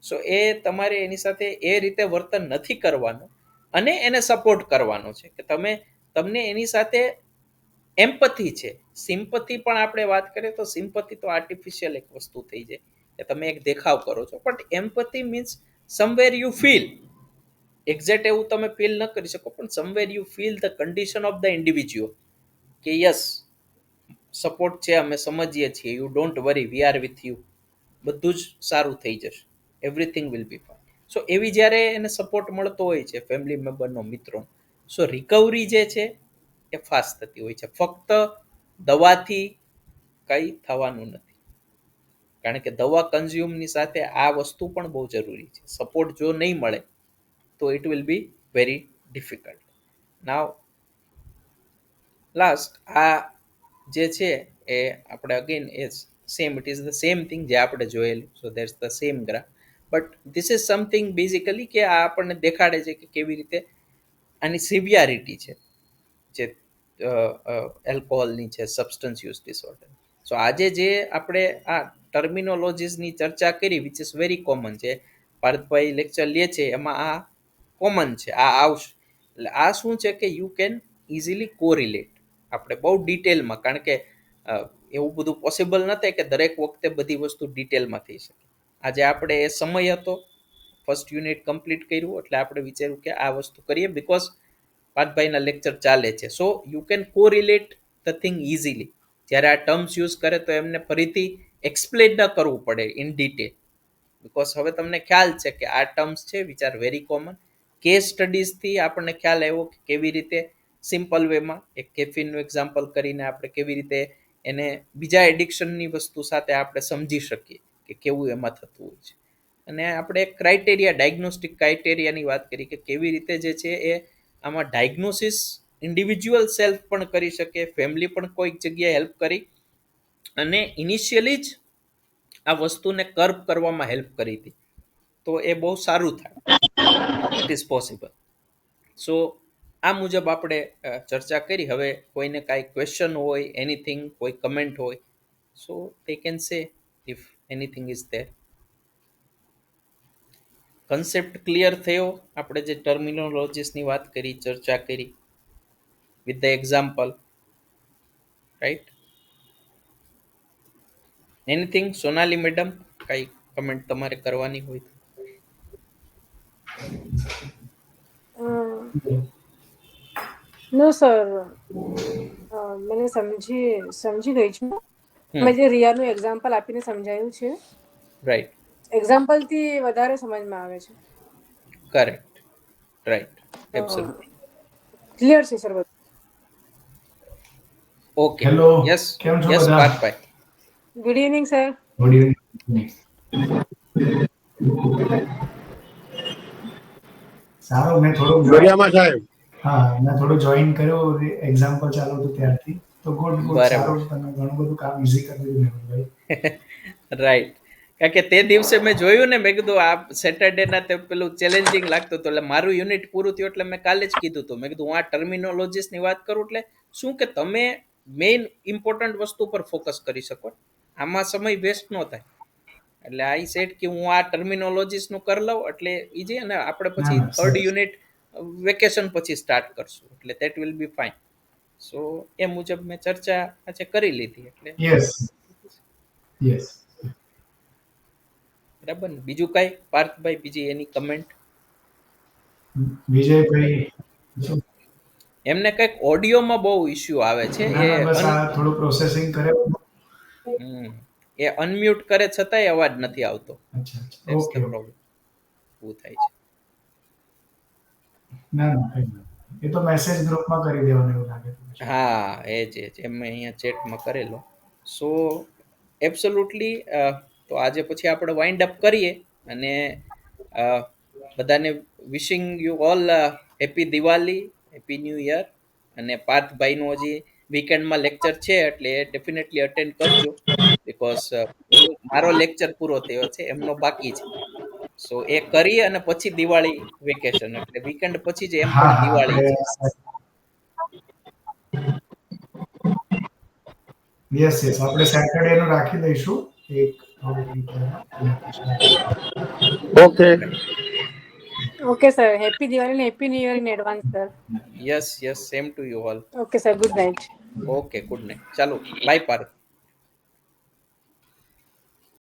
Speaker 2: સો એ તમારે એની સાથે એ રીતે વર્તન નથી કરવાનું અને એને સપોર્ટ કરવાનો છે કે તમને એની સાથે એમ્પથી છે. સિમ્પથી પણ આપણે વાત કરીએ તો સિમ્પથી તો આર્ટિફિશિયલ એક વસ્તુ થઈ જાય કે તમે એક દેખાવ કરો છો, but empathy means somewhere you feel. Exact એવું તમે ફીલ ન કરી શકો, પણ somewhere you feel the condition of the individual કે યસ સપોર્ટ છે, અમે સમજીએ છીએ, you don't worry, we are with you, બધું જ સારું થઈ જશે, everything will be fine. So એવી જ્યારે એને સપોર્ટ મળતો હોય છે ફેમિલી મેમ્બરનો, મિત્રો, સો રિકવરી જે છે એ ફાસ્ટ થતી હોય છે. ફક્ત દવાથી કંઈ થવાનું નથી, કારણ કે દવા કન્ઝ્યુમની સાથે આ વસ્તુ પણ બહુ જરૂરી છે. સપોર્ટ જો નહીં મળે તો it will be very difficult. Now last, આ જે છે એ આપણે અગેન એ same, it is the same thing જે આપણે જોયેલું. So that's the same graph, but this is something basically કે આ આપણને દેખાડે છે કે કેવી રીતે આની સિવિયારિટી છે જે એલ્કોહોલની છે, સબસ્ટન્સ યુઝ ડિસઓર્ડર. સો આજે જે આપણે આ ટર્મિનોલોજીસની ચર્ચા કરી, વિચ ઇઝ વેરી કોમન છે, પાર્થભાઈ લેક્ચર લે છે એમાં આ કોમન છે, આ આવશે. એટલે આ શું છે કે યુ કેન ઇઝીલી કોરિલેટ. આપણે બહુ ડિટેલમાં, કારણ કે એવું બધું પોસિબલ નથી કે દરેક વખતે બધી વસ્તુ ડિટેલમાં થઈ શકે. આજે આપણે એ સમય હતો, ફર્સ્ટ યુનિટ કમ્પ્લીટ કર્યું, એટલે આપણે વિચાર્યું કે આ વસ્તુ કરીએ, બિકોઝ પાર્થભાઈના લેક્ચર ચાલે છે. So you can correlate the thing easily. જ્યારે આ ટર્મ્સ યુઝ કરે તો એમને ફરીથી એક્સપ્લેન ન કરવું પડે ઇન ડિટેલ, બિકોઝ હવે તમને ખ્યાલ છે કે આ ટર્મ્સ છે which are very common. Case સ્ટડીઝથી આપણને ખ્યાલ આવ્યો કે કેવી રીતે સિમ્પલ વેમાં એક કેફીનનું એક્ઝામ્પલ કરીને આપણે કેવી રીતે એને બીજા એડિક્શનની વસ્તુ સાથે આપણે સમજી શકીએ કે કેવું એમાં થતું હોય છે. અને આપણે એક ક્રાઇટેરિયા, ડાયગ્નોસ્ટિક ક્રાઇટેરિયાની વાત કરી કે કેવી રીતે જે છે એ આમાં ડાયગ્નોસિસ ઇન્ડિવિજ્યુઅલ સેલ્ફ પણ કરી શકે, ફેમિલી પણ કોઈક જગ્યાએ હેલ્પ કરી, અને ઇનિશિયલી જ આ વસ્તુને કર્બ કરવામાં હેલ્પ કરી હતી. તો એ બહુ સારું થાય, ઇટ ઇઝ પોસિબલ. સો આ મુજબ આપણે ચર્ચા કરી. હવે કોઈને કાંઈ ક્વેશ્ચન હોય, એનીથિંગ, કોઈ કમેન્ટ હોય, સો they can say if anything is there. Concept clear થયો? આપણે જે ટર્મિનોલોજીસની વાત કરી, ચર્ચા કરી with the example, right? Anything? Sonali madam, કાંઈ કમેન્ટ તમારે કરવાની હોય તો?
Speaker 1: નો સર, મને સમજી ગઈ છું. મેં જે રિયાનું એક્ઝામ્પલ આપીને સમજાયું છે,
Speaker 2: રાઈટ,
Speaker 1: એક્ઝામ્પલથી વધારે સમજમાં આવે છે.
Speaker 2: કરેક્ટ, રાઈટ, એબ્સોલ્યુટલી
Speaker 1: ક્લિયર છે સર બધું.
Speaker 2: ઓકે,
Speaker 5: હેલો,
Speaker 2: યસ
Speaker 5: કેમ છો
Speaker 2: યસ
Speaker 5: બધા?
Speaker 2: Parthbhai.
Speaker 1: Good evening sir.
Speaker 5: Good evening. સારું, મેં થોડુંક
Speaker 3: મજામાં સાહેબ.
Speaker 5: હા, મેં થોડું જોઈન કર્યું એક્ઝામ્પલ ચાલુ હતું ત્યારથી. તો ગુડ
Speaker 2: બરાબર.
Speaker 5: સારું, તમે ઘણું બધું કામ ઈઝી કરી દીધું મેહુલભાઈ.
Speaker 2: રાઈટ, કારણ કે તે દિવસે મેં જોયું ને, મેં કીધું આ સેટરડેના તે પેલું ચેલેન્જિંગ લાગતું હતું, એટલે મારું યુનિટ પૂરું થયું એટલે મેં કાલે જ કીધું હતું. મેં કીધું હું આ ટર્મિનોલોજીસની વાત કરું એટલે શું કે તમે મેઇન ઇમ્પોર્ટન્ટ વસ્તુ પર ફોકસ કરી શકો, આમાં સમય વેસ્ટ ન થાય. એટલે આઈ સેટ કે હું આ ટર્મિનોલોજીસનું કરી લઉં એટલે ઈજી, અને આપણે પછી
Speaker 5: ના,
Speaker 2: થર્ડ
Speaker 5: સરસ.
Speaker 2: યુનિટ વેકેશન પછી સ્ટાર્ટ કરશું, એટલે દેટ વિલ બી ફાઇન. સો એ મુજબ મેં ચર્ચા આજે કરી લીધી, એટલે
Speaker 5: યસ યસ.
Speaker 2: બરાબર ને? બીજું કાંઈ પાર્થભાઈ, બીજી એની કમેન્ટ?
Speaker 5: વિજયભાઈ,
Speaker 2: એમને કંઈક ઓડિયોમાં બહુ ઇશ્યુ આવે છે,
Speaker 5: ના ના, બસ આ થોડું પ્રોસેસિંગ કરે.
Speaker 2: એ અનમ્યુટ કરે છતાંય અવાજ નથી આવતો.
Speaker 5: અચ્છા
Speaker 2: ધેટ્સ
Speaker 5: ઓકે
Speaker 2: ધ પ્રોબ્લેમ. એવું થાય છે.
Speaker 5: ના ના કઈ નહીં. એ તો મેસેજ ગ્રુપમાં કરી દેવાનું એવું લાગે તો પછી.
Speaker 2: હા એ જ એમ મેં અહીંયા ચેટમાં કરેલો. સો એબ્સોલ્યુટલી તો આજે પછી આપણે વાઇન્ડ અપ કરીએ અને બધાને wishing you all happy Diwali, happy new year. અને પાર્થભાઈનું હજી વીકેન્ડમાં લેક્ચર છે એટલે એ ડેફિનેટલી અટેન્ડ કરજો, બિકોઝ મારો લેક્ચર પૂરો થયો છે, એમનો બાકી છે. સો એ કરી અને પછી દિવાળી વેકેશન, એટલે વીકેન્ડ પછી જ એમ
Speaker 5: હા
Speaker 2: પણ
Speaker 5: હા
Speaker 2: દિવાળી છે.
Speaker 5: યસ યસ આપણે સેટરડે નું રાખી દઈશું એક
Speaker 3: okay.
Speaker 1: Okay sir, happy Diwali ને happy new year in advance sir.
Speaker 2: Yes yes, same to you all.
Speaker 1: Okay sir, good night.
Speaker 2: Okay, good night. ચાલો, બાય પાર્થ.